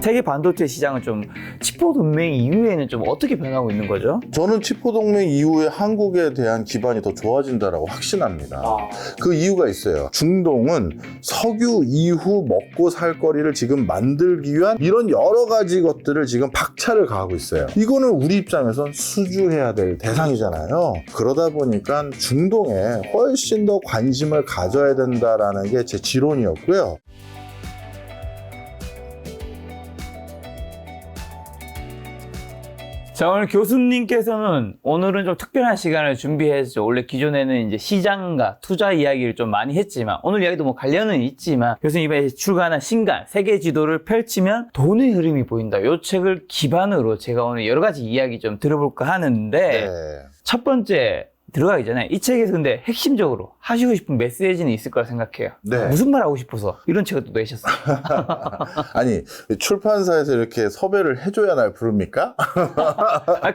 세계 반도체 시장은 좀 치포 동맹 이후에는 좀 어떻게 변하고 있는 거죠? 저는 치포 동맹 이후에 한국에 대한 기반이 더 좋아진다라고 확신합니다. 그 이유가 있어요. 중동은 석유 이후 먹고 살 거리를 지금 만들기 위한 이런 여러 가지 것들을 지금 박차를 가하고 있어요. 이거는 우리 입장에선 수주해야 될 대상이잖아요. 그러다 보니까 중동에 훨씬 더 관심을 가져야 된다라는 게 제 지론이었고요. 자, 오늘 교수님께서는 오늘은 좀 특별한 시간을 준비해서 원래 기존에는 이제 시장과 투자 이야기를 좀 많이 했지만 오늘 이야기도 뭐 관련은 있지만 교수님 이번에 출간한 신간 세계 지도를 펼치면 돈의 흐름이 보인다. 이 책을 기반으로 제가 오늘 여러 가지 이야기 좀 들어볼까 하는데 네. 첫 번째 들어가기 전에 이 책에서 근데 핵심적으로 하시고 싶은 메시지는 있을 거라 생각해요. 네. 무슨 말 하고 싶어서 이런 책을 또 내셨어요. 아니, 출판사에서 이렇게 섭외를 해줘야 날 부릅니까?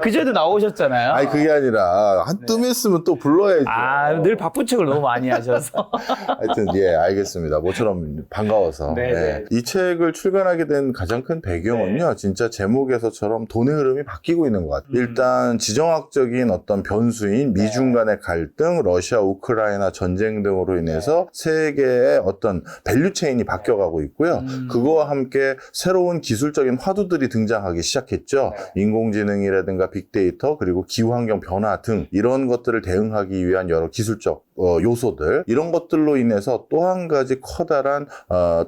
그전에도 나오셨잖아요. 아니, 그게 아니라 한 뜸 했으면 또 불러야죠. 늘 바쁜 책을 너무 많이 하셔서. 하여튼 예, 알겠습니다. 모처럼 반가워서. 네네. 예. 이 책을 출간하게 된 가장 큰 배경은요, 진짜 제목에서처럼 돈의 흐름이 바뀌고 있는 것 같아요. 일단 지정학적인 어떤 변수인 미중 간의 갈등, 러시아 우크라이나 전쟁 등으로 인해서 세계의 어떤 밸류체인이 바뀌어가고 있고요. 그거와 함께 새로운 기술적인 화두들이 등장하기 시작했죠. 인공지능이라든가 빅데이터, 그리고 기후환경 변화 등 이런 것들을 대응하기 위한 여러 기술적 요소들, 이런 것들로 인해서 또 한 가지 커다란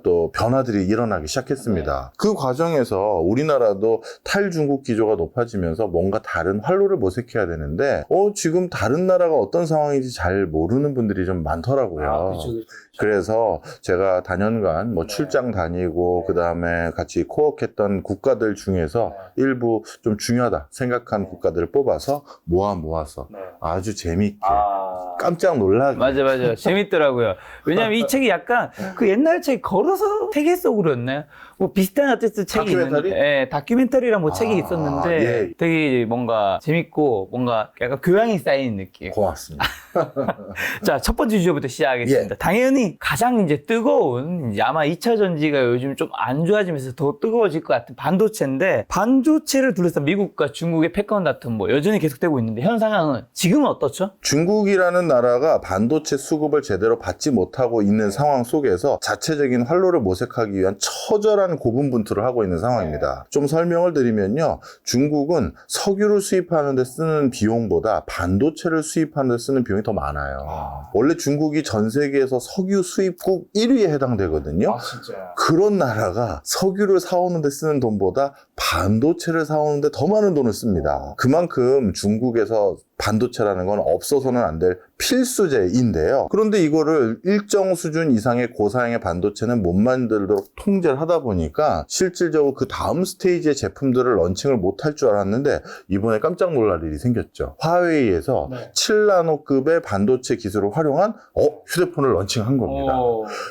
또 변화들이 일어나기 시작했습니다. 그 과정에서 우리나라도 탈중국 기조가 높아지면서 뭔가 다른 활로를 모색해야 되는데 지금 다른 나라가 어떤 상황인지 잘 모르는 분들이 좀 많더라고요. 그래서 제가 다년간 출장 다니고 그 다음에 같이 코워크했던 국가들 중에서 일부 좀 중요하다 생각한 국가들을 뽑아서 모아서 아주 재미있게 깜짝 놀라게. 맞아. 재밌더라고요. 왜냐면 이 책이 약간 그 옛날 책 걸어서 세계 속으로였나요? 뭐 비슷한 어쨌든 책이 다큐멘터리? 있는데, 예, 다큐멘터리랑 뭐 책이 있었는데 예. 되게 뭔가 재밌고 뭔가 약간 교양이 쌓이는 느낌. 고맙습니다. 자, 첫 번째 주제부터 시작하겠습니다. 예. 당연히 가장 이제 뜨거운, 이제 아마 2차 전지가 요즘 좀 안 좋아지면서 더 뜨거워질 것 같은 반도체인데, 반도체를 둘러싼 미국과 중국의 패권 다툼 뭐 여전히 계속되고 있는데, 현 상황은 지금은 어떻죠? 중국이라는 나라가 반도체 수급을 제대로 받지 못하고 있는 상황 속에서 자체적인 활로를 모색하기 위한 처절한 고군분투를 하고 있는 상황입니다. 좀 설명을 드리면요. 중국은 석유를 수입하는 데 쓰는 비용보다 반도체를 수입하는 데 쓰는 비용이 더 많아요. 원래 중국이 전 세계에서 석유 수입국 1위에 해당되거든요. 진짜요? 그런 나라가 석유를 사오는 데 쓰는 돈보다 반도체를 사오는 데 더 많은 돈을 씁니다. 그만큼 중국에서 반도체라는 건 없어서는 안 될 필수제인데요. 그런데 이거를 일정 수준 이상의 고사양의 반도체는 못 만들도록 통제를 하다 보니까 실질적으로 그 다음 스테이지의 제품들을 런칭을 못할 줄 알았는데 이번에 깜짝 놀랄 일이 생겼죠. 화웨이에서 7나노급의 반도체 기술을 활용한 휴대폰을 런칭한 겁니다.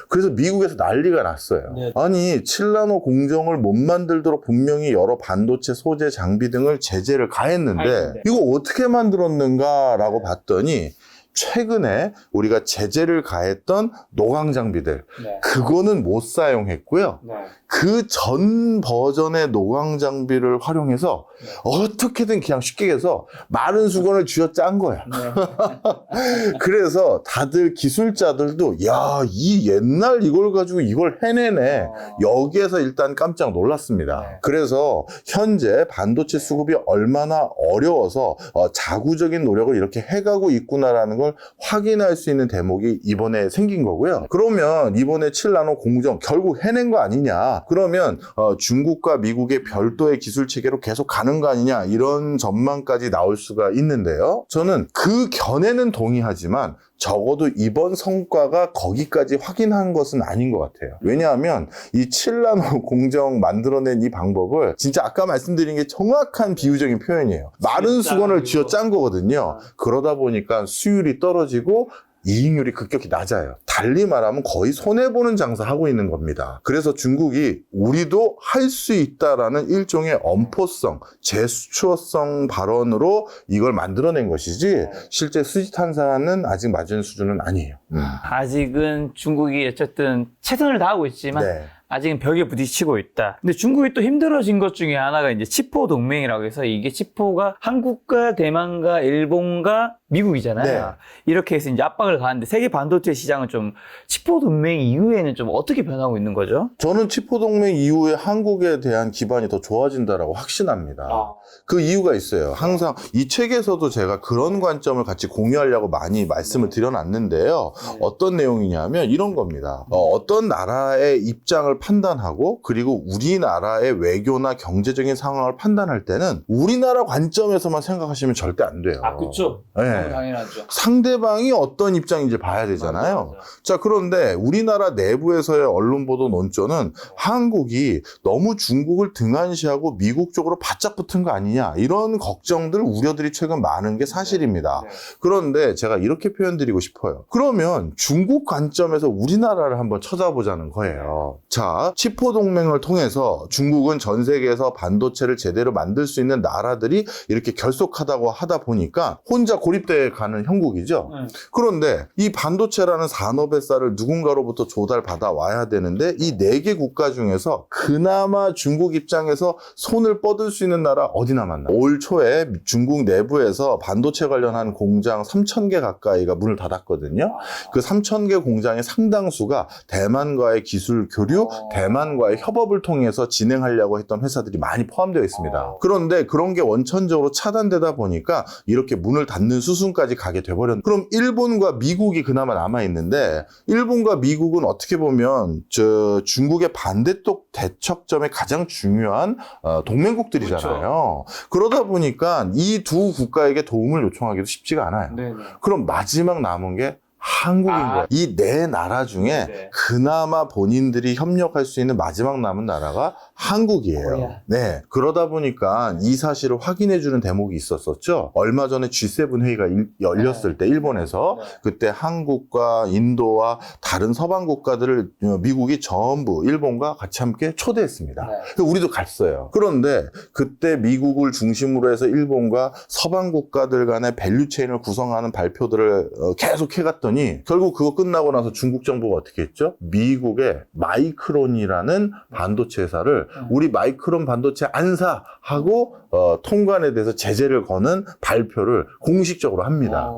그래서 미국에서 난리가 났어요. 아니 7나노 공정을 못 만들도록 분명히 여러 반도체 소재 장비 등을 제재를 가했는데 이거 어떻게 만들었는가 라고 봤더니 최근에 우리가 제재를 가했던 노광 장비들 그거는 못 사용했고요. 그 전 버전의 노광 장비를 활용해서 어떻게든 그냥 쉽게 해서 마른 수건을 쥐어짠 거야. 그래서 다들 기술자들도 야, 이 옛날 이걸 가지고 이걸 해내네. 여기에서 일단 깜짝 놀랐습니다. 그래서 현재 반도체 수급이 얼마나 어려워서 자구적인 노력을 이렇게 해가고 있구나라는 걸 확인할 수 있는 대목이 이번에 생긴 거고요. 그러면 이번에 7나노 공정 결국 해낸 거 아니냐? 그러면 중국과 미국의 별도의 기술 체계로 계속 가는 거 아니냐? 이런 전망까지 나올 수가 있는데요. 저는 그 견해는 동의하지만 적어도 이번 성과가 거기까지 확인한 것은 아닌 것 같아요. 왜냐하면 이 7나노 공정 만들어낸 이 방법을 진짜 아까 말씀드린 게 정확한 비유적인 표현이에요. 마른 수건을 쥐어짠 거거든요. 그러다 보니까 수율이 떨어지고 이익률이 급격히 낮아요. 달리 말하면 거의 손해보는 장사하고 있는 겁니다. 그래서 중국이 우리도 할 수 있다라는 일종의 엄포성, 제스처성 발언으로 이걸 만들어낸 것이지 실제 수지 탄산은 아직 맞은 수준은 아니에요. 아직은 중국이 어쨌든 최선을 다하고 있지만 아직은 벽에 부딪히고 있다. 근데 중국이 또 힘들어진 것 중에 하나가 이제 치포 동맹이라고 해서 이게 치포가 한국과 대만과 일본과 미국이잖아요. 네. 이렇게 해서 이제 압박을 가하는데 세계 반도체 시장은 좀 치포 동맹 이후에는 좀 어떻게 변하고 있는 거죠? 저는 치포동맹 이후에 한국에 대한 기반이 더 좋아진다라고 확신합니다. 그 이유가 있어요. 항상 이 책에서도 제가 그런 관점을 같이 공유하려고 많이 말씀을 드려놨는데요. 어떤 내용이냐면 이런 겁니다. 어떤 나라의 입장을 판단하고 그리고 우리나라의 외교나 경제적인 상황을 판단할 때는 우리나라 관점에서만 생각하시면 절대 안 돼요. 그렇죠. 네. 당연하죠. 상대방이 어떤 입장인지 봐야 되잖아요. 자, 그런데 우리나라 내부에서의 언론 보도 논조는 한국이 너무 중국을 등한시하고 미국 쪽으로 바짝 붙은 거 아니냐, 이런 걱정들, 우려들이 최근 많은 게 사실입니다. 그런데 제가 이렇게 표현드리고 싶어요. 그러면 중국 관점에서 우리나라를 한번 찾아보자는 거예요. 자, 치포 동맹을 통해서 중국은 전 세계에서 반도체를 제대로 만들 수 있는 나라들이 이렇게 결속하다고 하다 보니까 혼자 고립돼 가는 형국이죠. 그런데 이 반도체라는 산업의 쌀을 누군가로부터 조달받아 와야 되는데 이 4개 국가 중에서 그나마 중국 입장에서 손을 뻗을 수 있는 나라 어디 남았나? 올 초에 중국 내부에서 반도체 관련한 공장 3,000개 가까이가 문을 닫았거든요. 그 3,000개 공장의 상당수가 대만과의 기술 교류, 대만과의 협업을 통해서 진행하려고 했던 회사들이 많이 포함되어 있습니다. 그런데 그런 게 원천적으로 차단되다 보니까 이렇게 문을 닫는 수순까지 가게 돼버렸는데, 그럼 일본과 미국이 그나마 남아있는데 일본과 미국은 어떻게 보면 중국의 반대쪽 대척점의 가장 중요한 동맹국들이잖아요. 그러다 보니까 이 두 국가에게 도움을 요청하기도 쉽지가 않아요. 그럼 마지막 남은 게 한국인 거예요. 이 4나라 중에 그나마 본인들이 협력할 수 있는 마지막 남은 나라가 한국이에요. 네. 그러다 보니까 이 사실을 확인해주는 대목이 있었었죠. 얼마 전에 G7 회의가 열렸을 때 일본에서 그때 한국과 인도와 다른 서방 국가들을 미국이 전부 일본과 같이 함께 초대했습니다. 우리도 갔어요. 그런데 그때 미국을 중심으로 해서 일본과 서방 국가들 간의 밸류체인을 구성하는 발표들을 계속 해갔더니 결국 그거 끝나고 나서 중국 정부가 어떻게 했죠? 미국의 마이크론이라는 반도체 회사를 우리 마이크론 반도체 안 사! 하고 통관에 대해서 제재를 거는 발표를 공식적으로 합니다.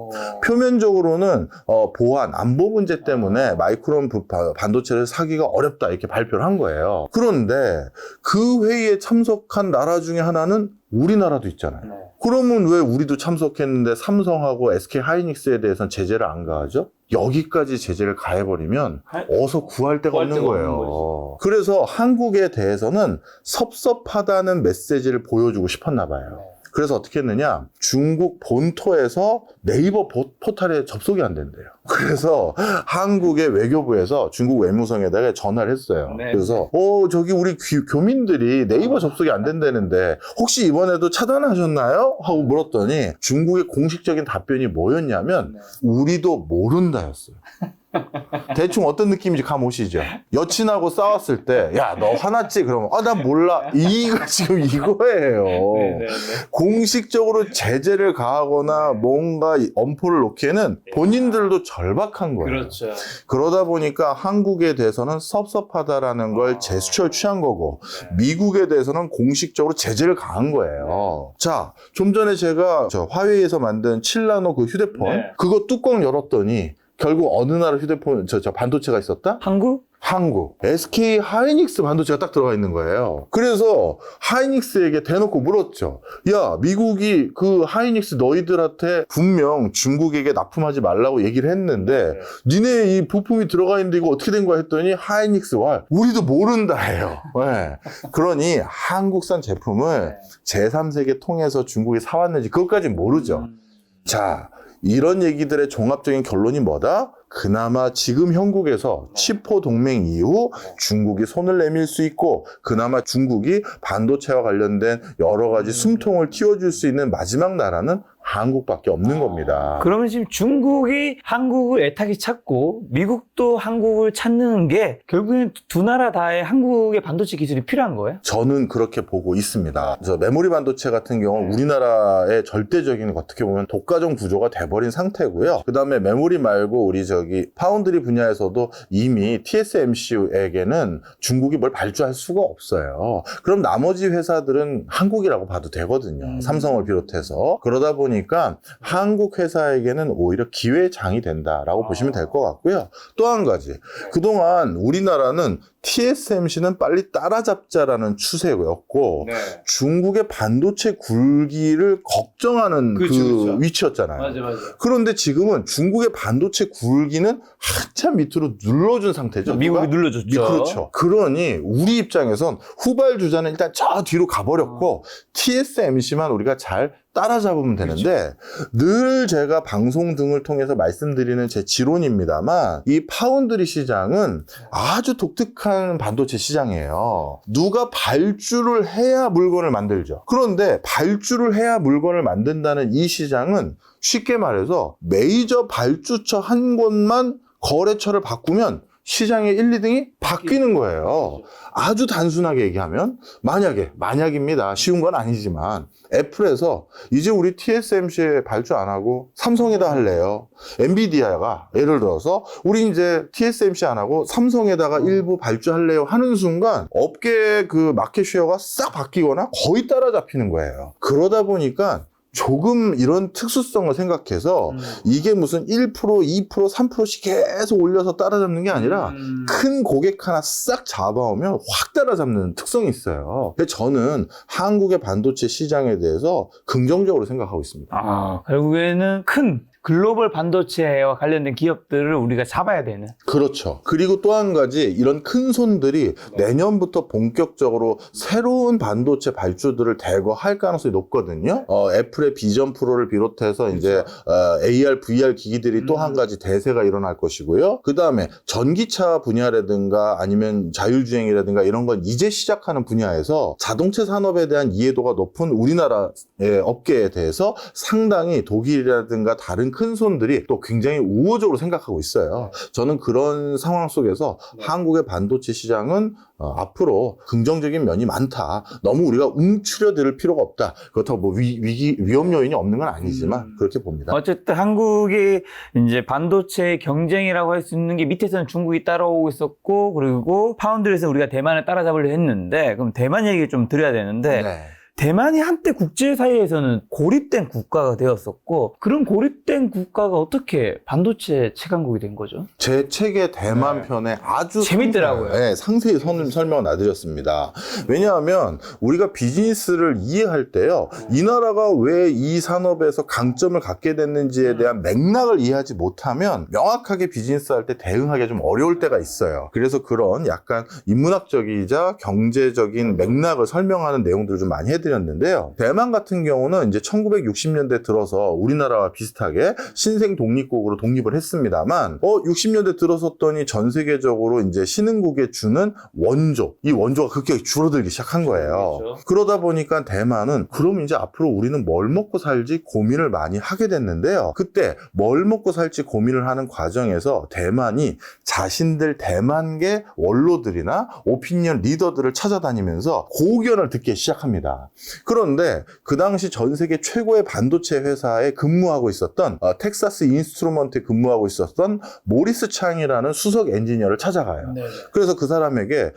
표면적으로는 보안, 안보 문제 때문에 마이크론 반도체를 사기가 어렵다 이렇게 발표를 한 거예요. 그런데 그 회의에 참석한 나라 중에 하나는 우리나라도 있잖아요. 그러면 왜 우리도 참석했는데 삼성하고 SK 하이닉스에 대해서는 제재를 안 가하죠? 여기까지 제재를 가해버리면 어서 구할 데가 없는 거예요. 그래서 한국에 대해서는 섭섭하다는 메시지를 보여주고 싶었나 봐요. 그래서 어떻게 했느냐, 중국 본토에서 네이버 포털에 접속이 안 된대요. 그래서 한국의 외교부에서 중국 외무성에다가 전화를 했어요. 그래서 저기 우리 교민들이 네이버 접속이 안 된다는데 혹시 이번에도 차단하셨나요? 하고 물었더니 중국의 공식적인 답변이 뭐였냐면 우리도 모른다였어요. 대충 어떤 느낌인지 감 오시죠? 여친하고 싸웠을 때, 야, 너 화났지? 그러면, 난 몰라. 이거 지금 이거예요. 공식적으로 제재를 가하거나 뭔가 엄포를 놓기에는 본인들도 절박한 거예요. 그렇죠. 그러다 보니까 한국에 대해서는 섭섭하다라는 걸 제스처를 취한 거고, 미국에 대해서는 공식적으로 제재를 가한 거예요. 자, 좀 전에 제가 화웨이에서 만든 7나노 그 휴대폰, 그거 뚜껑 열었더니, 결국 어느 나라 휴대폰, 반도체가 있었다? 한국? 한국. SK 하이닉스 반도체가 딱 들어가 있는 거예요. 그래서 하이닉스에게 대놓고 물었죠. 야, 미국이 그 하이닉스 너희들한테 분명 중국에게 납품하지 말라고 얘기를 했는데 니네 이 부품이 들어가 있는데 이거 어떻게 된 거야 했더니 하이닉스와 우리도 모른다 해요. 네. 그러니 한국산 제품을 제3세계 통해서 중국이 사왔는지 그것까지는 모르죠. 자, 이런 얘기들의 종합적인 결론이 뭐다? 그나마 지금 형국에서 치포 동맹 이후 중국이 손을 내밀 수 있고 그나마 중국이 반도체와 관련된 여러 가지 숨통을 틔워줄 수 있는 마지막 나라는 한국밖에 없는 겁니다. 그러면 지금 중국이 한국을 애타게 찾고 미국도 한국을 찾는 게 결국엔 두 나라 다의 한국의 반도체 기술이 필요한 거예요? 저는 그렇게 보고 있습니다. 그래서 메모리 반도체 같은 경우는 우리나라의 절대적인 어떻게 보면 독과점 구조가 돼버린 상태고요. 그 다음에 메모리 말고 우리 파운드리 분야에서도 이미 TSMC에게는 중국이 뭘 발주할 수가 없어요. 그럼 나머지 회사들은 한국이라고 봐도 되거든요. 삼성을 비롯해서. 그러다 보니까 한국 회사에게는 오히려 기회의 장이 된다라고 보시면 될 것 같고요. 또 한 가지. 그동안 우리나라는 TSMC는 빨리 따라잡자라는 추세였고 중국의 반도체 굴기를 걱정하는 그렇죠. 위치였잖아요. 맞아. 그런데 지금은 중국의 반도체 굴기는 한참 밑으로 눌러준 상태죠. 미국이 눌러줬죠. 그렇죠. 그러니 우리 입장에선 후발주자는 일단 저 뒤로 가버렸고 TSMC만 우리가 잘 따라잡으면 되는데 늘 제가 방송 등을 통해서 말씀드리는 제 지론입니다만 이 파운드리 시장은 아주 독특한 반도체 시장이에요. 누가 발주를 해야 물건을 만들죠. 그런데 발주를 해야 물건을 만든다는 이 시장은 쉽게 말해서 메이저 발주처 한 곳만 거래처를 바꾸면 시장의 1, 2등이 바뀌는 거예요. 아주 단순하게 얘기하면 만약입니다. 쉬운 건 아니지만 애플에서 이제 우리 TSMC에 발주 안 하고 삼성에다 할래요. 엔비디아가 예를 들어서 우리 이제 TSMC 안 하고 삼성에다가 일부 발주할래요 하는 순간 업계의 그 마켓 쉐어가 싹 바뀌거나 거의 따라잡히는 거예요. 그러다 보니까 조금 이런 특수성을 생각해서 이게 무슨 1%, 2%, 3%씩 계속 올려서 따라잡는 게 아니라 큰 고객 하나 싹 잡아오면 확 따라잡는 특성이 있어요. 그래서 저는 한국의 반도체 시장에 대해서 긍정적으로 생각하고 있습니다. 결국에는 큰 글로벌 반도체와 관련된 기업들을 우리가 잡아야 되는. 그렇죠. 그리고 또 한 가지 이런 큰 손들이 내년부터 본격적으로 새로운 반도체 발주들을 대거할 가능성이 높거든요. 애플의 비전 프로를 비롯해서 이제 AR, VR 기기들이 또 한 가지 대세가 일어날 것이고요. 그 다음에 전기차 분야라든가 아니면 자율주행이라든가 이런 건 이제 시작하는 분야에서 자동차 산업에 대한 이해도가 높은 우리나라의 업계에 대해서 상당히 독일이라든가 다른 큰 손들이 또 굉장히 우호적으로 생각하고 있어요. 저는 그런 상황 속에서 한국의 반도체 시장은 앞으로 긍정적인 면이 많다. 너무 우리가 움츠려들 필요가 없다. 그렇다고 뭐 위험 요인이 없는 건 아니지만 그렇게 봅니다. 어쨌든 한국이 이제 반도체 경쟁이라고 할 수 있는 게 밑에서는 중국이 따라오고 있었고 그리고 파운드리에서 우리가 대만을 따라잡으려 했는데 그럼 대만 얘기 좀 드려야 되는데 대만이 한때 국제 사회에서는 고립된 국가가 되었었고 그런 고립된 국가가 어떻게 반도체 최강국이 된 거죠? 제 책의 대만 편에 아주 재밌더라고요. 상세히 설명을 놔드렸습니다. 왜냐하면 우리가 비즈니스를 이해할 때요. 이 나라가 왜 이 산업에서 강점을 갖게 됐는지에 대한 맥락을 이해하지 못하면 명확하게 비즈니스할 때 대응하기가 좀 어려울 때가 있어요. 그래서 그런 약간 인문학적이자 경제적인 맥락을 설명하는 내용들을 좀 많이 해드렸는데요. 대만 같은 경우는 이제 1960년대 들어서 우리나라와 비슷하게 신생 독립국으로 독립을 했습니다만 60년대 들어섰더니 전 세계적으로 이제 신흥국에 주는 원조, 이 원조가 급격히 줄어들기 시작한 거예요. 그렇죠. 그러다 보니까 대만은 그럼 이제 앞으로 우리는 뭘 먹고 살지 고민을 많이 하게 됐는데요. 그때 뭘 먹고 살지 고민을 하는 과정에서 대만이 자신들 대만계 원로들이나 오피니언 리더들을 찾아다니면서 고견을 듣기 시작합니다. 그런데 그 당시 전 세계 최고의 반도체 회사에 근무하고 있었던 텍사스 인스트루먼트에 근무하고 있었던 모리스 창이라는 수석 엔지니어를 찾아가요. 그래서 그 사람에게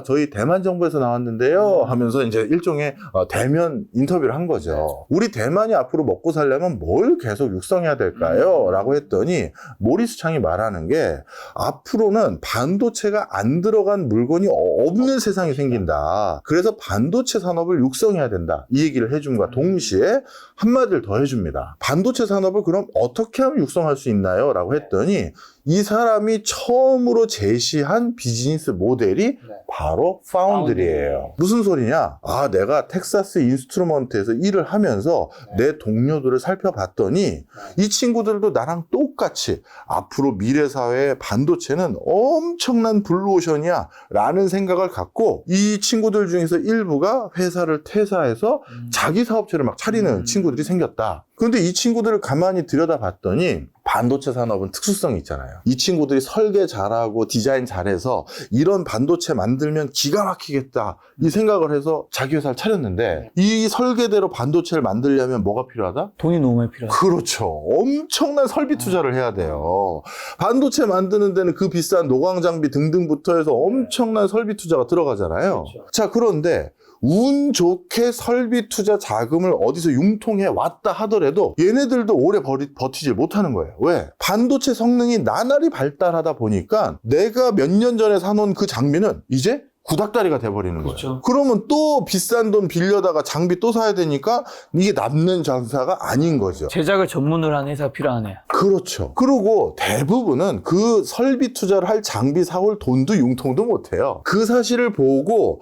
저희 대만 정부에서 나왔는데요 하면서 이제 일종의 대면 인터뷰를 한 거죠. 우리 대만이 앞으로 먹고 살려면 뭘 계속 육성해야 될까요? 라고 했더니 모리스 창이 말하는 게 앞으로는 반도체가 안 들어간 물건이 없는 세상이 생긴다. 그래서 반도체 산업을 육성해야 된다. 이 얘기를 해줌과 동시에 한마디를 더 해줍니다. 반도체 산업을 그럼 어떻게 하면 육성할 수 있나요? 라고 했더니 이 사람이 처음으로 제시한 비즈니스 모델이 바로 파운드리예요. 무슨 소리냐? 내가 텍사스 인스트루먼트에서 일을 하면서 내 동료들을 살펴봤더니 이 친구들도 나랑 똑같이 앞으로 미래 사회의 반도체는 엄청난 블루오션이야 라는 생각을 갖고 이 친구들 중에서 일부가 회사를 회사에서 자기 사업체를 막 차리는 친구들이 생겼다. 그런데 이 친구들을 가만히 들여다봤더니 반도체 산업은 특수성이 있잖아요. 이 친구들이 설계 잘하고 디자인 잘해서 이런 반도체 만들면 기가 막히겠다 이 생각을 해서 자기 회사를 차렸는데 이 설계대로 반도체를 만들려면 뭐가 필요하다? 돈이 너무 많이 필요하다. 그렇죠. 엄청난 설비 투자를 해야 돼요. 반도체 만드는 데는 그 비싼 노광 장비 등등부터 해서 엄청난 설비 투자가 들어가잖아요. 그렇죠. 자, 그런데 운 좋게 설비 투자 자금을 어디서 융통해 왔다 하더라도 얘네들도 오래 버티질 못하는 거예요. 왜? 반도체 성능이 나날이 발달하다 보니까 내가 몇 년 전에 사놓은 그 장비는 이제 구닥다리가 돼버리는 그렇죠. 거예요. 그러면 또 비싼 돈 빌려다가 장비 또 사야 되니까 이게 남는 장사가 아닌 거죠. 제작을 전문으로 하는 회사가 필요하네요. 그렇죠. 그리고 대부분은 그 설비 투자를 할 장비 사올 돈도 융통도 못해요. 그 사실을 보고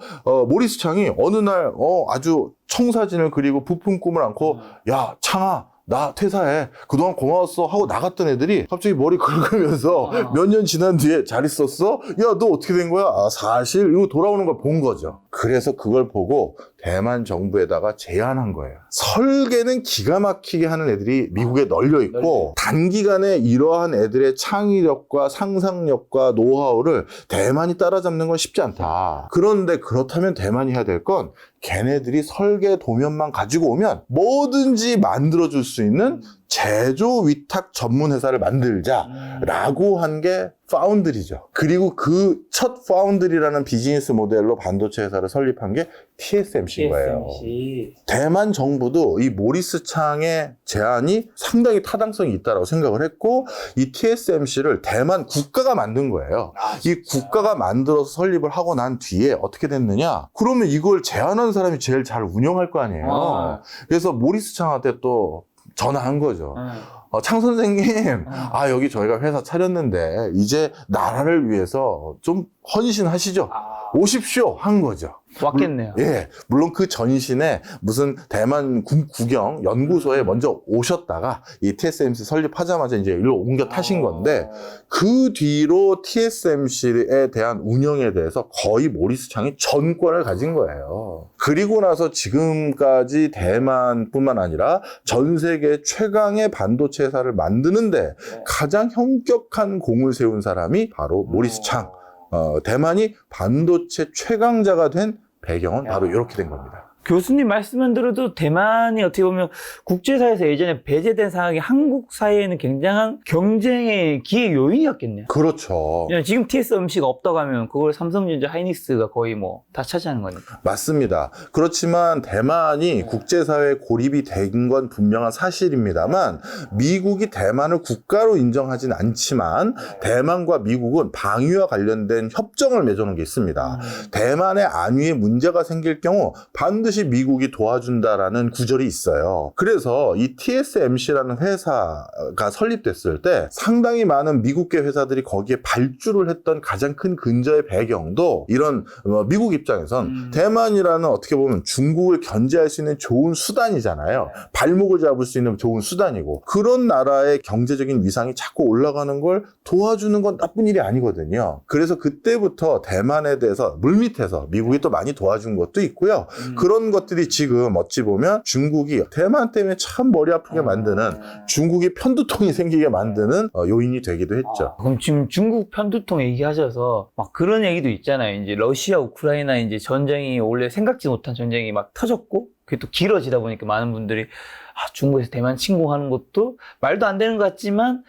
모리스 창이 어느 날 아주 청사진을 그리고 부품 꿈을 안고 야 창아 나 퇴사해. 그동안 고마웠어. 하고 나갔던 애들이 갑자기 머리 긁으면서 몇 년 지난 뒤에 잘 있었어? 야, 너 어떻게 된 거야? 아, 사실 이거 돌아오는 걸 본 거죠. 그래서 그걸 보고 대만 정부에다가 제안한 거예요. 설계는 기가 막히게 하는 애들이 미국에 널려 있고 단기간에 이러한 애들의 창의력과 상상력과 노하우를 대만이 따라잡는 건 쉽지 않다. 그런데 그렇다면 대만이 해야 될 건 걔네들이 설계 도면만 가지고 오면 뭐든지 만들어줄 수 있는 제조 위탁 전문 회사를 만들자라고 한 게 파운드리죠. 그리고 그 첫 파운드리라는 비즈니스 모델로 반도체 회사를 설립한 게 TSMC인 거예요. 대만 정부도 이 모리스 창의 제안이 상당히 타당성이 있다고 생각을 했고 이 TSMC를 대만 국가가 만든 거예요. 이 국가가 만들어서 설립을 하고 난 뒤에 어떻게 됐느냐? 그러면 이걸 제안한 사람이 제일 잘 운영할 거 아니에요. 그래서 모리스 창한테 또 전화한 거죠. 창 선생님, 여기 저희가 회사 차렸는데 이제 나라를 위해서 좀 헌신하시죠. 오십시오 한 거죠. 왔겠네요. 예, 물론 그 전신에 무슨 대만 구경 연구소에 먼저 오셨다가 이 TSMC 설립하자마자 이제 일로 옮겨 타신 건데 그 뒤로 TSMC에 대한 운영에 대해서 거의 모리스 창이 전권을 가진 거예요. 그리고 나서 지금까지 대만뿐만 아니라 전 세계 최강의 반도체 회사를 만드는데 가장 현격한 공을 세운 사람이 바로 모리스 창. 대만이 반도체 최강자가 된 배경은 바로 이렇게 된 겁니다. 교수님 말씀만 들어도 대만이 어떻게 보면 국제사회에서 예전에 배제된 상황이 한국 사회에는 굉장한 경쟁의 기회 요인이었겠네요. 그렇죠. 지금 TSMC가 없다고 하면 그걸 삼성전자, 하이닉스가 거의 뭐 다 차지하는 거니까. 맞습니다. 그렇지만 대만이 국제사회에 고립이 된 건 분명한 사실입니다만 미국이 대만을 국가로 인정하진 않지만 대만과 미국은 방위와 관련된 협정을 맺어놓은 게 있습니다. 대만의 안위에 문제가 생길 경우 반드시 미국이 도와준다라는 구절이 있어요. 그래서 이 TSMC라는 회사가 설립됐을 때 상당히 많은 미국계 회사들이 거기에 발주를 했던 가장 큰 근저의 배경도 이런 미국 입장에선 대만이라는 어떻게 보면 중국을 견제할 수 있는 좋은 수단이잖아요. 발목을 잡을 수 있는 좋은 수단이고 그런 나라의 경제적인 위상이 자꾸 올라가는 걸 도와주는 건 나쁜 일이 아니거든요. 그래서 그때부터 대만에 대해서 물밑에서 미국이 또 많이 도와준 것도 있고요. 그런 것들이 지금 어찌 보면 중국이 대만 때문에 참 머리 아프게 만드는 중국이 편두통이 생기게 만드는 요인이 되기도 했죠. 그럼 지금 중국 편두통 얘기하셔서 막 그런 얘기도 있잖아요. 이제 러시아, 우크라이나 이제 전쟁이 원래 생각지 못한 전쟁이 막 터졌고 그게 또 길어지다 보니까 많은 분들이 중국에서 대만 침공하는 것도 말도 안 되는 것 같지만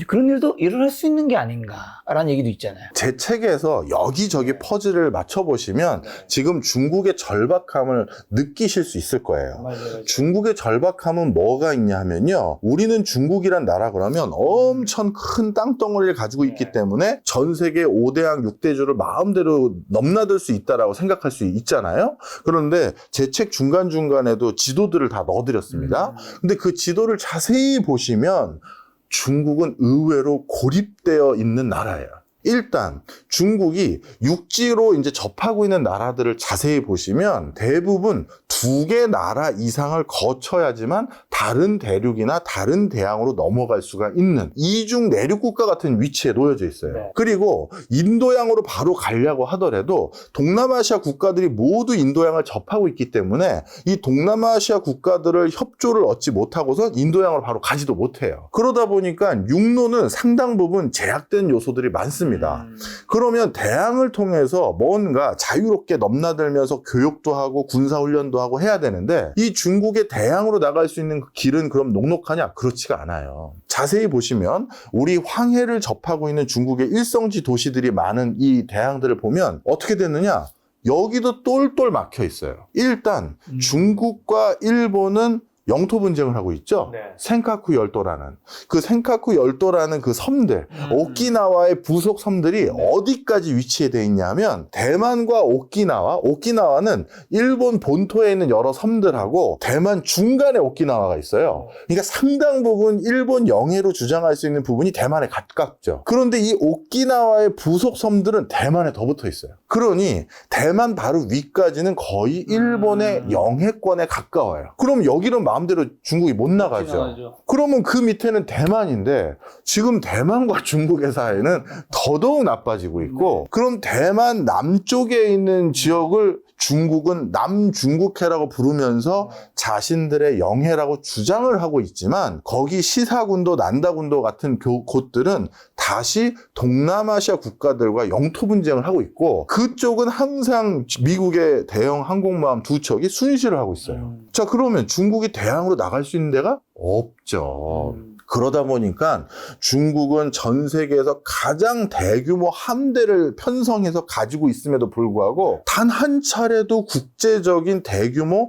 그런 일도 일어날 수 있는 게 아닌가라는 얘기도 있잖아요. 제 책에서 여기저기 퍼즐을 맞춰보시면 지금 중국의 절박함을 느끼실 수 있을 거예요. 맞아요. 중국의 절박함은 뭐가 있냐 하면요. 우리는 중국이란 나라 그러면 엄청 큰 땅덩어리를 가지고 있기 때문에 전 세계 5대양 6대주를 마음대로 넘나들 수 있다라고 생각할 수 있잖아요. 그런데 제 책 중간중간에도 지도들을 다 넣어드렸습니다. 근데 그 지도를 자세히 보시면 중국은 의외로 고립되어 있는 나라예요. 일단 중국이 육지로 이제 접하고 있는 나라들을 자세히 보시면 대부분 2개 나라 이상을 거쳐야지만 다른 대륙이나 다른 대양으로 넘어갈 수가 있는 이중 내륙 국가 같은 위치에 놓여져 있어요. 네. 그리고 인도양으로 바로 가려고 하더라도 동남아시아 국가들이 모두 인도양을 접하고 있기 때문에 이 동남아시아 국가들을 협조를 얻지 못하고서 인도양으로 바로 가지도 못해요. 그러다 보니까 육로는 상당 부분 제약된 요소들이 많습니다. 그러면 대양을 통해서 뭔가 자유롭게 넘나들면서 교육도 하고 군사훈련도 하고 해야 되는데 이 중국의 대양으로 나갈 수 있는 그 길은 그럼 녹록하냐? 그렇지가 않아요. 자세히 보시면 우리 황해를 접하고 있는 중국의 일성지 도시들이 많은 이 대양들을 보면 어떻게 됐느냐? 여기도 똘똘 막혀 있어요. 일단 중국과 일본은 영토 분쟁을 하고 있죠. 네. 센카쿠 열도라는 그 센카쿠 열도라는 그 섬들, 오키나와의 부속 섬들이 어디까지 위치해 돼 있냐면 대만과 오키나와는 일본 본토에 있는 여러 섬들하고 대만 중간에 오키나와가 있어요. 그러니까 상당 부분 일본 영해로 주장할 수 있는 부분이 대만에 가깝죠. 그런데 이 오키나와의 부속 섬들은 대만에 더 붙어 있어요. 그러니 대만 바로 위까지는 거의 일본의 영해권에 가까워요. 그럼 여기는 마음대로 중국이 못 나가죠. 그러면 그 밑에는 대만인데 지금 대만과 중국의 사이는 더더욱 나빠지고 있고 그럼 대만 남쪽에 있는 지역을 중국은 남중국해라고 부르면서 자신들의 영해라고 주장을 하고 있지만 거기 시사군도 난다군도 같은 곳들은 다시 동남아시아 국가들과 영토 분쟁을 하고 있고 그쪽은 항상 미국의 대형 항공모함 두 척이 순시를 하고 있어요. 자, 그러면 중국이 대양으로 나갈 수 있는 데가 없죠. 그러다 보니까 중국은 전 세계에서 가장 대규모 함대를 편성해서 가지고 있음에도 불구하고 단 한 차례도 국제적인 대규모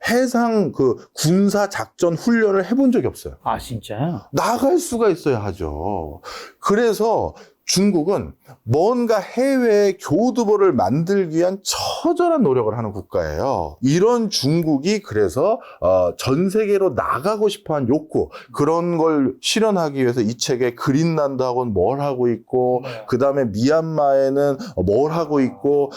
해상 군사 작전 훈련을 해본 적이 없어요. 아, 진짜요? 나갈 수가 있어야 하죠. 그래서 중국은 뭔가 해외에 교두보를 만들기 위한 처절한 노력을 하는 국가예요. 이런 중국이 그래서 전 세계로 나가고 싶어한 욕구, 그런 걸 실현하기 위해서 이 책에 그린란드하고는 뭘 하고 있고 그 다음에 미얀마에는 뭘 하고 있고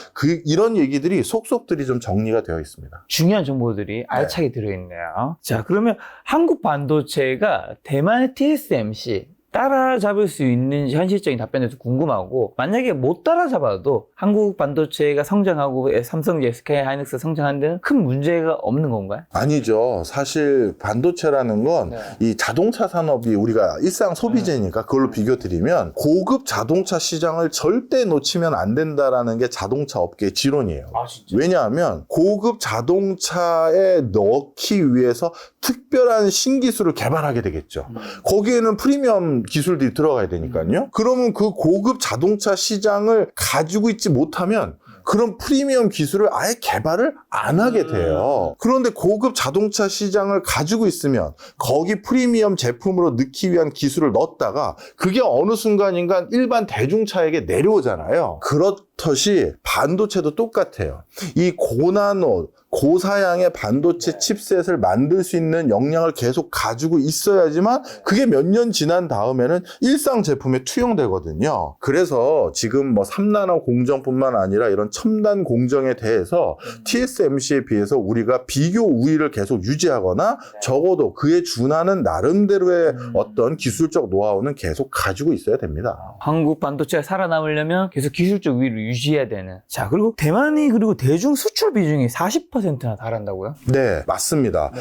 이런 얘기들이 속속들이 좀 정리가 되어 있습니다. 중요한 정보들이 알차게 들어있네요. 자, 그러면 한국 반도체가 대만의 TSMC 따라잡을 수 있는지 현실적인 답변에서 궁금하고 만약에 못 따라잡아도 한국 반도체가 성장하고 삼성, SK 하이닉스 성장하는 데는 큰 문제가 없는 건가요? 아니죠. 사실 반도체라는 건 이 자동차 산업이 우리가 일상 소비재니까 그걸로 비교드리면 고급 자동차 시장을 절대 놓치면 안 된다라는 게 자동차 업계의 지론이에요. 아, 진짜? 왜냐하면 고급 자동차에 넣기 위해서 특별한 신기술을 개발하게 되겠죠. 거기에는 프리미엄 기술들이 들어가야 되니까요. 그러면 그 고급 자동차 시장을 가지고 있지 못하면 그런 프리미엄 기술을 아예 개발을 안 하게 돼요. 그런데 고급 자동차 시장을 가지고 있으면 거기 프리미엄 제품으로 넣기 위한 기술을 넣었다가 그게 어느 순간인가 일반 대중차에게 내려오잖아요. 그렇듯이 반도체도 똑같아요. 이 고나노, 고사양의 반도체 칩셋을 만들 수 있는 역량을 계속 가지고 있어야지만 그게 몇 년 지난 다음에는 일상 제품에 투영되거든요. 그래서 지금 3나노 공정뿐만 아니라 이런 첨단 공정에 대해서 TSMC에 비해서 우리가 비교 우위를 계속 유지하거나 적어도 그에 준하는 나름대로의 어떤 기술적 노하우는 계속 가지고 있어야 됩니다. 한국 반도체가 살아남으려면 계속 기술적 우위를 유지해야 되는. 자, 그리고 대만이 그리고 대중 수출 비중이 40%나 달한다고요? 네, 맞습니다.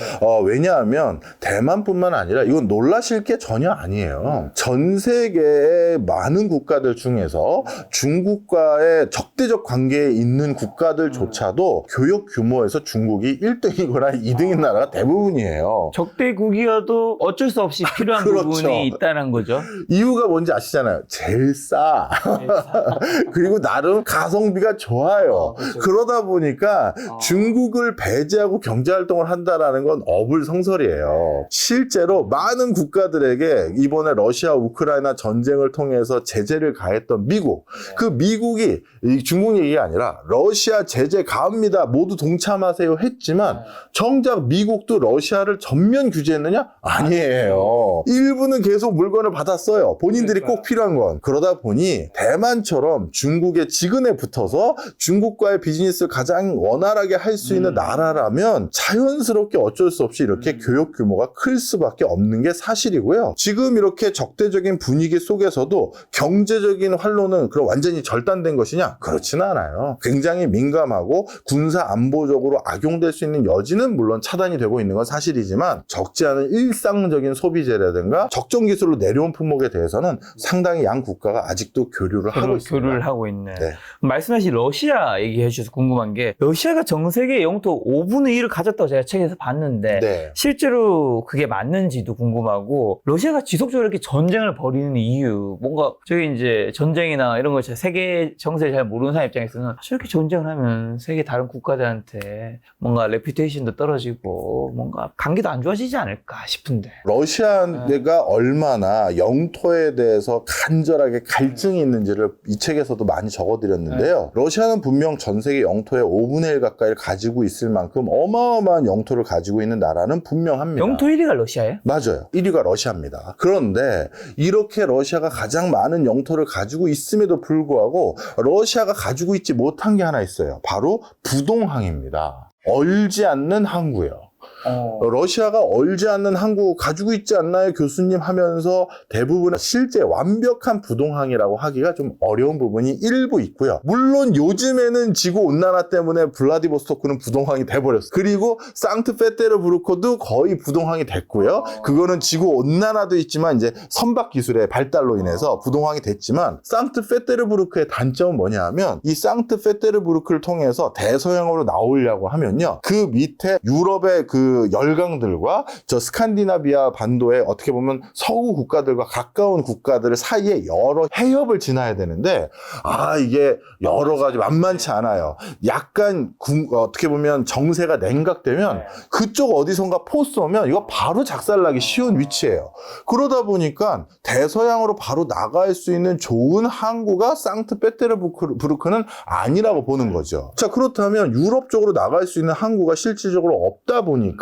왜냐하면 대만뿐만 아니라 이건 놀라실 게 전혀 아니에요. 전 세계의 많은 국가들 중에서 중국과의 적대적 관계에 있는 국가들조차도 교역 규모에서 중국이 1등이거나 2등인 나라가 대부분이에요. 적대국이어도 어쩔 수 없이 필요한 그렇죠. 부분이 있다는 거죠. 이유가 뭔지 아시잖아요. 제일 싸. 그리고 나름 가성비가 좋아요. 그렇죠. 그러다 보니까 중국을 배제하고 경제활동을 한다라는 건 어불성설이에요. 실제로 많은 국가들에게 이번에 러시아 우크라이나 전쟁을 통해서 제재를 가했던 미국, 그 미국이 중국 얘기가 아니라 러시아 제재 가합니다, 모두 동참하세요 했지만 정작 미국도 러시아를 전면 규제했느냐? 아니에요. 일부는 계속 물건을 받았어요. 본인들이 꼭 필요한 건. 그러다 보니 대만처럼 중국의 지근에 붙어서 중국과의 비즈니스를 가장 원활하게 할 수 있는 나라라면 자연스럽게 어쩔 수 없이 이렇게 교역 규모가 클 수밖에 없는 게 사실이고요. 지금 이렇게 적대적인 분위기 속에서도 경제적인 활로는 그럼 완전히 절단된 것이냐? 그렇지는 않아요. 굉장히 민감하고 군사 안보적으로 악용될 수 있는 여지는 물론 차단이 되고 있는 건 사실이지만 적지 않은 일상적인 소비재라든가 적정 기술로 내려온 품목에 대해서는 상당히 양 국가가 아직도 교류를 하고 있습니다. 교류를 하고 있네. 네. 말씀하신 러시아 얘기해 주셔서 궁금한 게 러시아가 전 세계 영토 5분의 1을 가졌다고 제가 책에서 봤는데 네. 실제로 그게 맞는지도 궁금하고 러시아가 지속적으로 이렇게 전쟁을 벌이는 이유 뭔가 저희 이제 전쟁이나 이런 거 세계 정세를 잘 모르는 사람 입장에서는 저렇게 전쟁을 하면 세계 다른 국가들한테 뭔가 레퓨테이션도 떨어지고 뭔가 관계도 안 좋아지지 않을까 싶은데 러시아가 얼마나 영토에 대해서 간절하게 갈증이 있는지를 이 책에서도 많이 적어드렸는데요. 러시아는 분명 전 세계 영토의 5분의 1 가까이를 가지고 있을 만큼 어마어마한 영토를 가지고 있는 나라는 분명합니다. 영토 1위가 러시아예요? 맞아요. 1위가 러시아입니다. 그런데 이렇게 러시아가 가장 많은 영토를 가지고 있음에도 불구하고 러시아가 가지고 있지 못한 게 하나 있어요. 바로 부동항입니다. 얼지 않는 항구예요. 러시아가 얼지 않는 항구 가지고 있지 않나요, 교수님 하면서 대부분 실제 완벽한 부동항이라고 하기가 좀 어려운 부분이 일부 있고요. 물론 요즘에는 지구온난화 때문에 블라디보스토크는 부동항이 돼버렸어요. 그리고 상트페테르부르크도 거의 부동항이 됐고요. 그거는 지구온난화도 있지만 이제 선박 기술의 발달로 인해서 부동항이 됐지만 상트페테르부르크의 단점은 뭐냐 하면 이 상트페테르부르크를 통해서 대서양으로 나오려고 하면요. 그 밑에 유럽의 그 열강들과 저 스칸디나비아 반도의 어떻게 보면 서구 국가들과 가까운 국가들 사이에 여러 해협을 지나야 되는데 이게 여러 가지 만만치 않아요. 약간 어떻게 보면 정세가 냉각되면 그쪽 어디선가 포 쏘면 이거 바로 작살나기 쉬운 위치예요. 그러다 보니까 대서양으로 바로 나갈 수 있는 좋은 항구가 상트페테르부르크는 아니라고 보는 거죠. 자, 그렇다면 유럽 쪽으로 나갈 수 있는 항구가 실질적으로 없다 보니까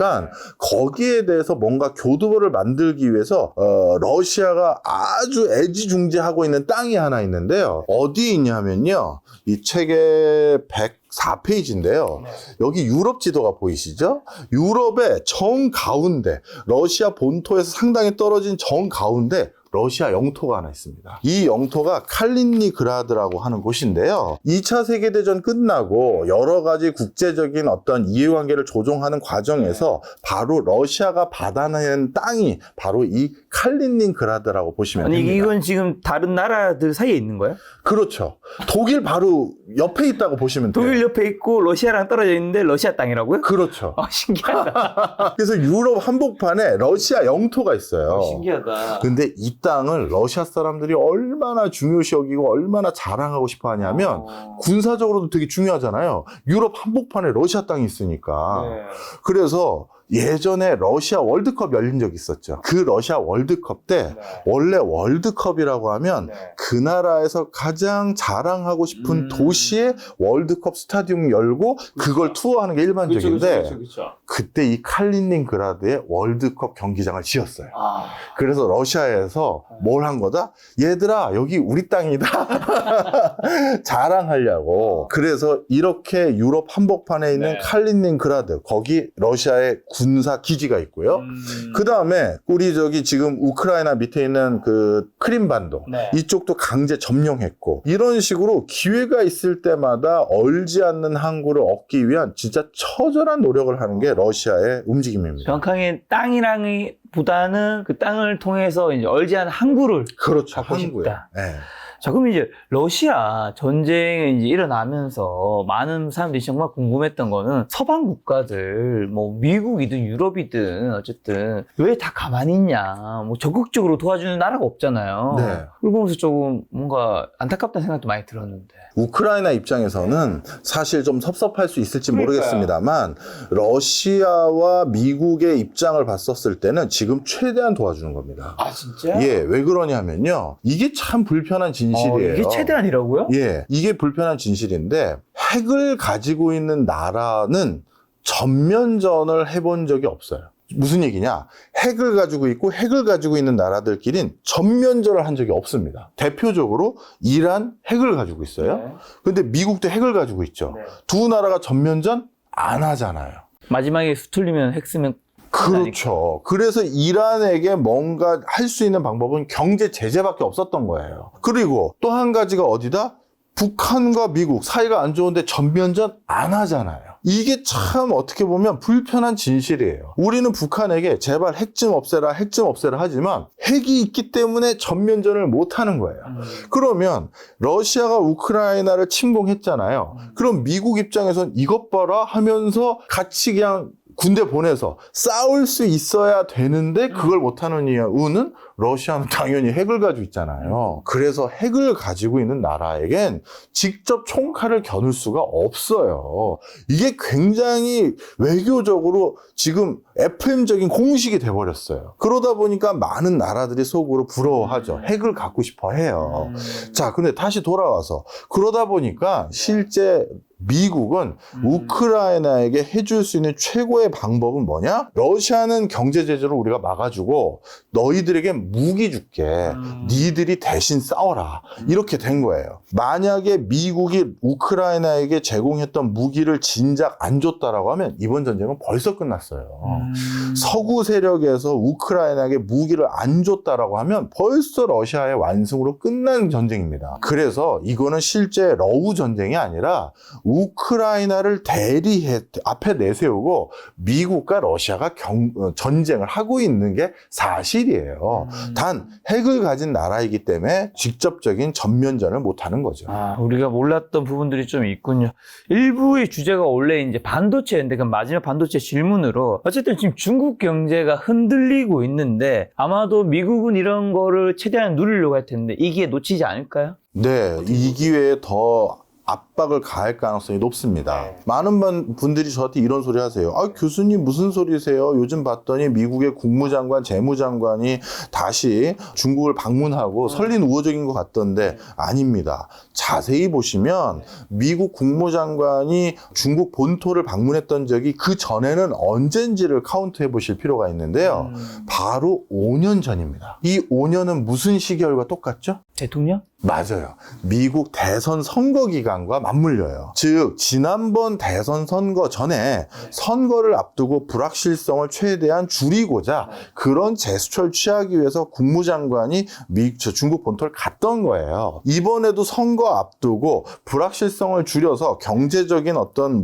거기에 대해서 뭔가 교두보를 만들기 위해서 러시아가 아주 애지중지하고 있는 땅이 하나 있는데요. 어디에 있냐면요. 이 책의 104페이지인데요. 여기 유럽 지도가 보이시죠? 유럽의 정가운데, 러시아 본토에서 상당히 떨어진 정가운데 러시아 영토가 하나 있습니다. 이 영토가 칼리니그라드라고 하는 곳인데요. 2차 세계대전 끝나고 여러 가지 국제적인 어떤 이해관계를 조정하는 과정에서 바로 러시아가 받아낸 땅이 바로 이 칼리니그라드라고 보시면 됩니다. 이건 지금 다른 나라들 사이에 있는 거예요? 그렇죠. 독일 바로 옆에 있다고 보시면 돼요. 독일 옆에 있고 러시아랑 떨어져 있는데 러시아 땅이라고요? 그렇죠. 신기하다. 그래서 유럽 한복판에 러시아 영토가 있어요. 신기하다. 근데 이 땅을 러시아 사람들이 얼마나 중요시 여기고 얼마나 자랑하고 싶어 하냐면 군사적으로도 되게 중요하잖아요. 유럽 한복판에 러시아 땅이 있으니까. 네. 그래서 예전에 러시아 월드컵 열린 적이 있었죠. 그 러시아 월드컵 때 원래 월드컵이라고 하면 그 나라에서 가장 자랑하고 싶은 도시에 월드컵 스타디움 열고 그걸 투어하는 게 일반적인데 그때 이 칼리닝그라드에 월드컵 경기장을 지었어요. 그래서 러시아에서 뭘 한 거다? 얘들아 여기 우리 땅이다. 자랑하려고. 그래서 이렇게 유럽 한복판에 있는 칼리닝그라드 거기 러시아의 군사 기지가 있고요. 그 다음에 우리 저기 지금 우크라이나 밑에 있는 그 크림반도 이쪽도 강제 점령했고 이런 식으로 기회가 있을 때마다 얼지 않는 항구를 얻기 위한 진짜 처절한 노력을 하는 게 러시아의 움직임입니다. 정확하게 땅이랑 보다는 그 땅을 통해서 이제 얼지 않은 항구를 그렇죠. 갖고 항구에. 싶다. 네. 자, 그럼 이제 러시아 전쟁이 이제 일어나면서 많은 사람들이 정말 궁금했던 거는 서방 국가들, 뭐 미국이든 유럽이든 어쨌든 왜 다 가만히 있냐, 뭐 적극적으로 도와주는 나라가 없잖아요. 네. 그걸 보면서 조금 뭔가 안타깝다는 생각도 많이 들었는데. 우크라이나 입장에서는 사실 좀 섭섭할 수 있을지 그러니까요. 모르겠습니다만 러시아와 미국의 입장을 봤었을 때는 지금 최대한 도와주는 겁니다. 아, 진짜? 예, 왜 그러냐면요. 이게 참 불편한 진실이에요. 이게 최대한이라고요? 예, 이게 불편한 진실인데 핵을 가지고 있는 나라는 전면전을 해본 적이 없어요. 무슨 얘기냐? 핵을 가지고 있고 핵을 가지고 있는 나라들끼리는 전면전을 한 적이 없습니다. 대표적으로 이란 핵을 가지고 있어요. 근데 미국도 핵을 가지고 있죠. 두 나라가 전면전? 안 하잖아요. 마지막에 수틀리면 핵 쓰면 그렇죠. 그래서 이란에게 뭔가 할 수 있는 방법은 경제 제재밖에 없었던 거예요. 그리고 또 한 가지가 어디다? 북한과 미국 사이가 안 좋은데 전면전 안 하잖아요. 이게 참 어떻게 보면 불편한 진실이에요. 우리는 북한에게 제발 핵 좀 없애라, 핵 좀 없애라 하지만 핵이 있기 때문에 전면전을 못 하는 거예요. 그러면 러시아가 우크라이나를 침공했잖아요. 그럼 미국 입장에선 이것 봐라 하면서 같이 그냥 군대 보내서 싸울 수 있어야 되는데 그걸 못하는 이유는 러시아는 당연히 핵을 가지고 있잖아요. 그래서 핵을 가지고 있는 나라에겐 직접 총칼을 겨눌 수가 없어요. 이게 굉장히 외교적으로 지금 FM적인 공식이 돼버렸어요. 그러다 보니까 많은 나라들이 속으로 부러워하죠. 핵을 갖고 싶어 해요. 자, 근데 다시 돌아와서 그러다 보니까 실제 미국은 우크라이나에게 해줄 수 있는 최고의 방법은 뭐냐? 러시아는 경제 제재로 우리가 막아주고 너희들에게 무기 줄게. 니들이 대신 싸워라. 이렇게 된 거예요. 만약에 미국이 우크라이나에게 제공했던 무기를 진작 안 줬다라고 하면 이번 전쟁은 벌써 끝났어요. 서구 세력에서 우크라이나에게 무기를 안 줬다라고 하면 벌써 러시아의 완승으로 끝난 전쟁입니다. 그래서 이거는 실제 러우 전쟁이 아니라 우크라이나를 앞에 내세우고 미국과 러시아가 전쟁을 하고 있는 게 사실이에요. 단 핵을 가진 나라이기 때문에 직접적인 전면전을 못하는 거죠. 우리가 몰랐던 부분들이 좀 있군요. 일부의 주제가 원래 이제 반도체인데 그 마지막 반도체 질문으로 어쨌든 지금 중국 경제가 흔들리고 있는데 아마도 미국은 이런 거를 최대한 누리려고 할 텐데 이 기회 놓치지 않을까요? 네, 이 기회에 더 압박을 가할 가능성이 높습니다. 많은 분들이 저한테 이런 소리 하세요. 교수님 무슨 소리세요? 요즘 봤더니 미국의 국무장관, 재무장관이 다시 중국을 방문하고 설린 우호적인 것 같던데 아닙니다. 자세히 보시면 미국 국무장관이 중국 본토를 방문했던 적이 그 전에는 언젠지를 카운트해 보실 필요가 있는데요. 바로 5년 전입니다. 이 5년은 무슨 시기열과 똑같죠? 대통령? 맞아요. 미국 대선 선거 기간과 맞물려요. 즉 지난번 대선 선거 전에 선거를 앞두고 불확실성을 최대한 줄이고자 그런 제스처를 취하기 위해서 국무장관이 중국 본토를 갔던 거예요. 이번에도 선거 앞두고 불확실성을 줄여서 경제적인 어떤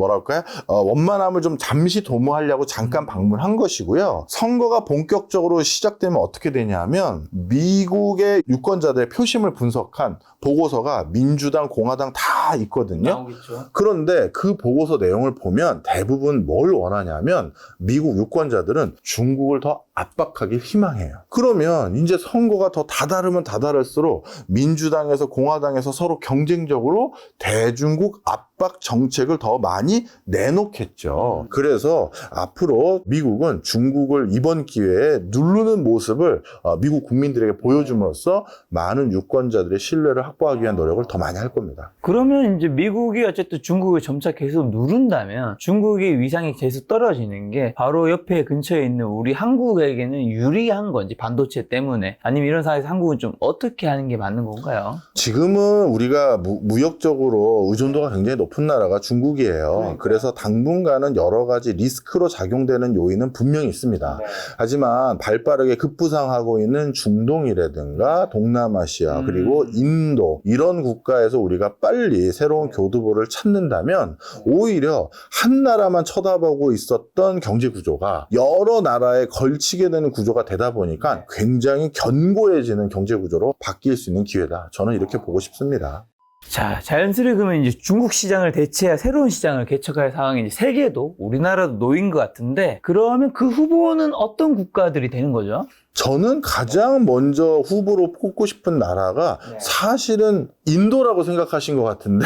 원만함을 좀 잠시 도모하려고 잠깐 방문한 것이고요. 선거가 본격적으로 시작되면 어떻게 되냐면 미국의 유권자들의 표심을 분석한 보고서가 민주당, 공화당 다 있거든요. 나오겠죠. 그런데 그 보고서 내용을 보면 대부분 뭘 원하냐면 미국 유권자들은 중국을 더 압박하길 희망해요. 그러면 이제 선거가 더 다다를수록 민주당에서 공화당에서 서로 경쟁적으로 대중국 압박 정책을 더 많이 내놓겠죠. 그래서 앞으로 미국은 중국을 이번 기회에 누르는 모습을 미국 국민들에게 보여줌으로써 많은 유권자들의 신뢰를 확보하기 위한 노력을 더 많이 할 겁니다. 그러면 이제 미국이 어쨌든 중국을 점차 계속 누른다면 중국의 위상이 계속 떨어지는 게 바로 옆에 근처에 있는 우리 한국에게는 유리한 건지 반도체 때문에 아니면 이런 상황에서 한국은 좀 어떻게 하는 게 맞는 건가요? 지금은 우리가 무역적으로 의존도가 굉장히 높은 나라가 중국이에요. 그래서 당분간은 여러 가지 리스크로 작용되는 요인은 분명히 있습니다. 하지만 발빠르게 급부상하고 있는 중동이라든가 동남아시아 그리고 인도 이런 국가에서 우리가 빨리 새로운 교두보를 찾는다면 오히려 한 나라만 쳐다보고 있었던 경제 구조가 여러 나라에 걸치게 되는 구조가 되다 보니까 굉장히 견고해지는 경제 구조로 바뀔 수 있는 기회다. 저는 이렇게 보고 싶습니다. 자, 자연스레 그러면 이제 중국 시장을 대체할 새로운 시장을 개척할 상황이 이제 세계도 우리나라도 놓인 것 같은데 그러면 그 후보는 어떤 국가들이 되는 거죠? 저는 가장 먼저 후보로 뽑고 싶은 나라가 사실은 인도라고 생각하신 것 같은데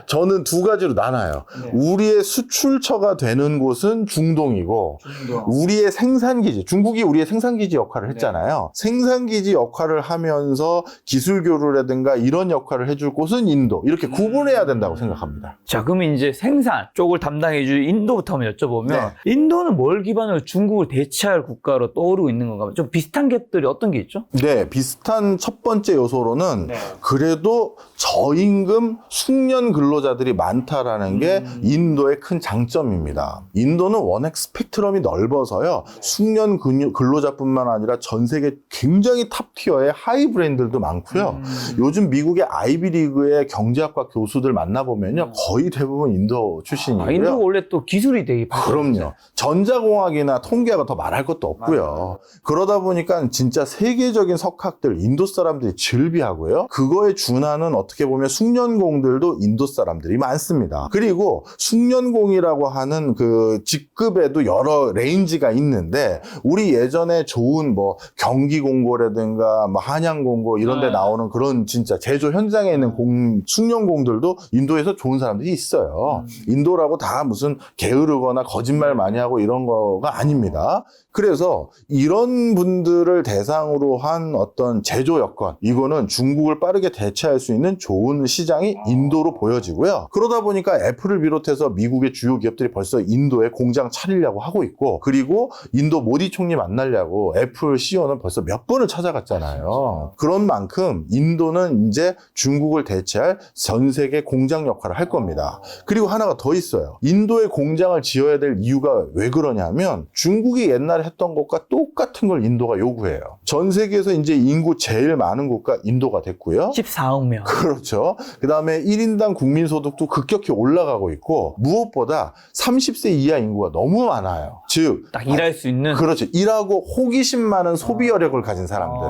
저는 두 가지로 나눠요. 우리의 수출처가 되는 곳은 중동이고 우리의 생산기지, 중국이 우리의 생산기지 역할을 했잖아요. 생산기지 역할을 하면서 기술 교류라든가 이런 역할을 해줄 곳은 인도. 이렇게 구분해야 된다고 생각합니다. 자, 그러면 이제 생산 쪽을 담당해줄 인도부터 한번 여쭤보면 인도는 뭘 기반으로 중국을 대체할 국가로 떠오르고 있는 건가? 좀 비슷한 것들이 어떤 게 있죠? 네, 비슷한 첫 번째 요소로는 그래도 저임금 숙련 근로자들이 많다라는 게 인도의 큰 장점입니다. 인도는 워낙 스펙트럼이 넓어서요. 숙련 근로자뿐만 아니라 전 세계 굉장히 탑 티어의 하이 브랜드들도 많고요. 요즘 미국의 아이비리그의 경제학과 교수들 만나보면요. 거의 대부분 인도 출신이고요. 인도가 원래 또 기술이 되게 그럼요. 전자공학이나 통계가 더 말할 것도 없고요. 그러다 보니까 진짜 세계적인 석학들 인도 사람들이 즐비하고요. 그거에 준하는 어떻게 보면 숙련공들도 인도 사람들이 많습니다. 그리고 숙련공이라고 하는 그 직급에도 여러 레인지가 있는데 우리 예전에 좋은 뭐 경기공고라든가 뭐 한양공고 이런 데 나오는 그런 진짜 제조 현장에 있는 숙련공들도 인도에서 좋은 사람들이 있어요. 인도라고 다 무슨 게으르거나 거짓말 많이 하고 이런 거가 아닙니다. 그래서 이런 분들을 대상으로 한 어떤 제조 여건, 이거는 중국을 빠르게 대체할 수 있는 좋은 시장이 인도로 보여지고요. 그러다 보니까 애플을 비롯해서 미국의 주요 기업들이 벌써 인도에 공장 차리려고 하고 있고, 그리고 인도 모디 총리 만나려고 애플 CEO는 벌써 몇 번을 찾아갔잖아요. 그런 만큼 인도는 이제 중국을 대체할 전 세계 공장 역할을 할 겁니다. 그리고 하나가 더 있어요. 인도에 공장을 지어야 될 이유가 왜 그러냐면 중국이 옛날에 했던 것과 똑같은 걸 인도가 요구해요. 전 세계에서 이제 인구 제일 많은 국가 인도가 됐고요. 14억 명. 그렇죠. 그 다음에 1인당 국민소득도 급격히 올라가고 있고, 무엇보다 30세 이하 인구가 너무 많아요. 즉, 딱 일할 수 있는. 그렇죠. 일하고 호기심 많은 소비 여력을 가진 사람들.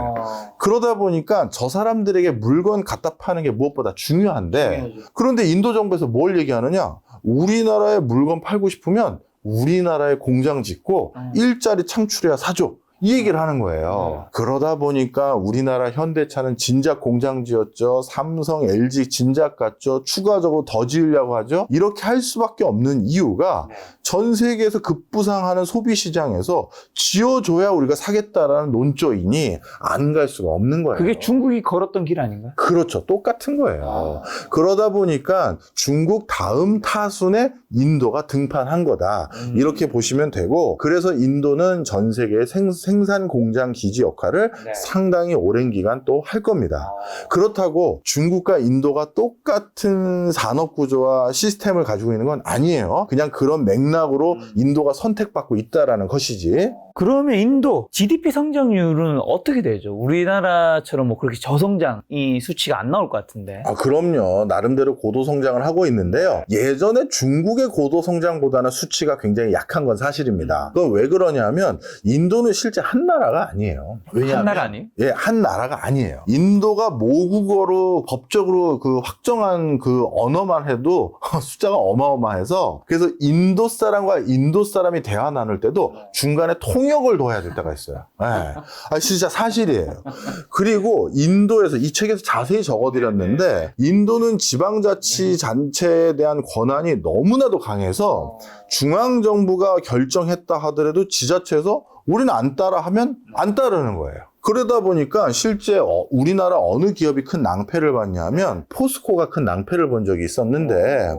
그러다 보니까 저 사람들에게 물건 갖다 파는 게 무엇보다 중요한데, 그런데 인도 정부에서 뭘 얘기하느냐? 우리나라에 물건 팔고 싶으면 우리나라에 공장 짓고 일자리 창출해야 사줘. 이 얘기를 하는 거예요. 그러다 보니까 우리나라 현대차는 진작 공장 지었죠. 삼성, LG 진작 갔죠. 추가적으로 더 지으려고 하죠. 이렇게 할 수밖에 없는 이유가 전 세계에서 급부상하는 소비 시장에서 지어줘야 우리가 사겠다라는 논조이니 안 갈 수가 없는 거예요. 그게 중국이 걸었던 길 아닌가요? 그렇죠. 똑같은 거예요. 그러다 보니까 중국 다음 타순에 인도가 등판한 거다. 이렇게 보시면 되고, 그래서 인도는 전 세계의 생산 공장 기지 역할을 상당히 오랜 기간 또 할 겁니다. 그렇다고 중국과 인도가 똑같은 산업 구조와 시스템을 가지고 있는 건 아니에요. 그냥 그런 맥락으로 인도가 선택받고 있다라는 것이지. 그러면 인도 GDP 성장률은 어떻게 되죠? 우리나라처럼 뭐 그렇게 저성장 이 수치가 안 나올 것 같은데. 그럼요. 나름대로 고도 성장을 하고 있는데요. 예전에 중국의 고도 성장보다는 수치가 굉장히 약한 건 사실입니다. 그건 왜 그러냐면 인도는 실제 한 나라가 아니에요. 왜냐하면 한 나라 아니에요? 예, 한 나라가 아니에요. 인도가 모국어로 법적으로 그 확정한 그 언어만 해도 숫자가 어마어마해서, 그래서 인도 사람과 인도 사람이 대화 나눌 때도 중간에 통역을 둬야 될 때가 있어요. 예. 진짜 사실이에요. 그리고 인도에서 이 책에서 자세히 적어드렸는데, 인도는 지방자치단체에 대한 권한이 너무나도 강해서 중앙정부가 결정했다 하더라도 지자체에서 우리는 안 따라 하면 안 따르는 거예요. 그러다 보니까 실제 우리나라 어느 기업이 큰 낭패를 봤냐면 포스코가 큰 낭패를 본 적이 있었는데,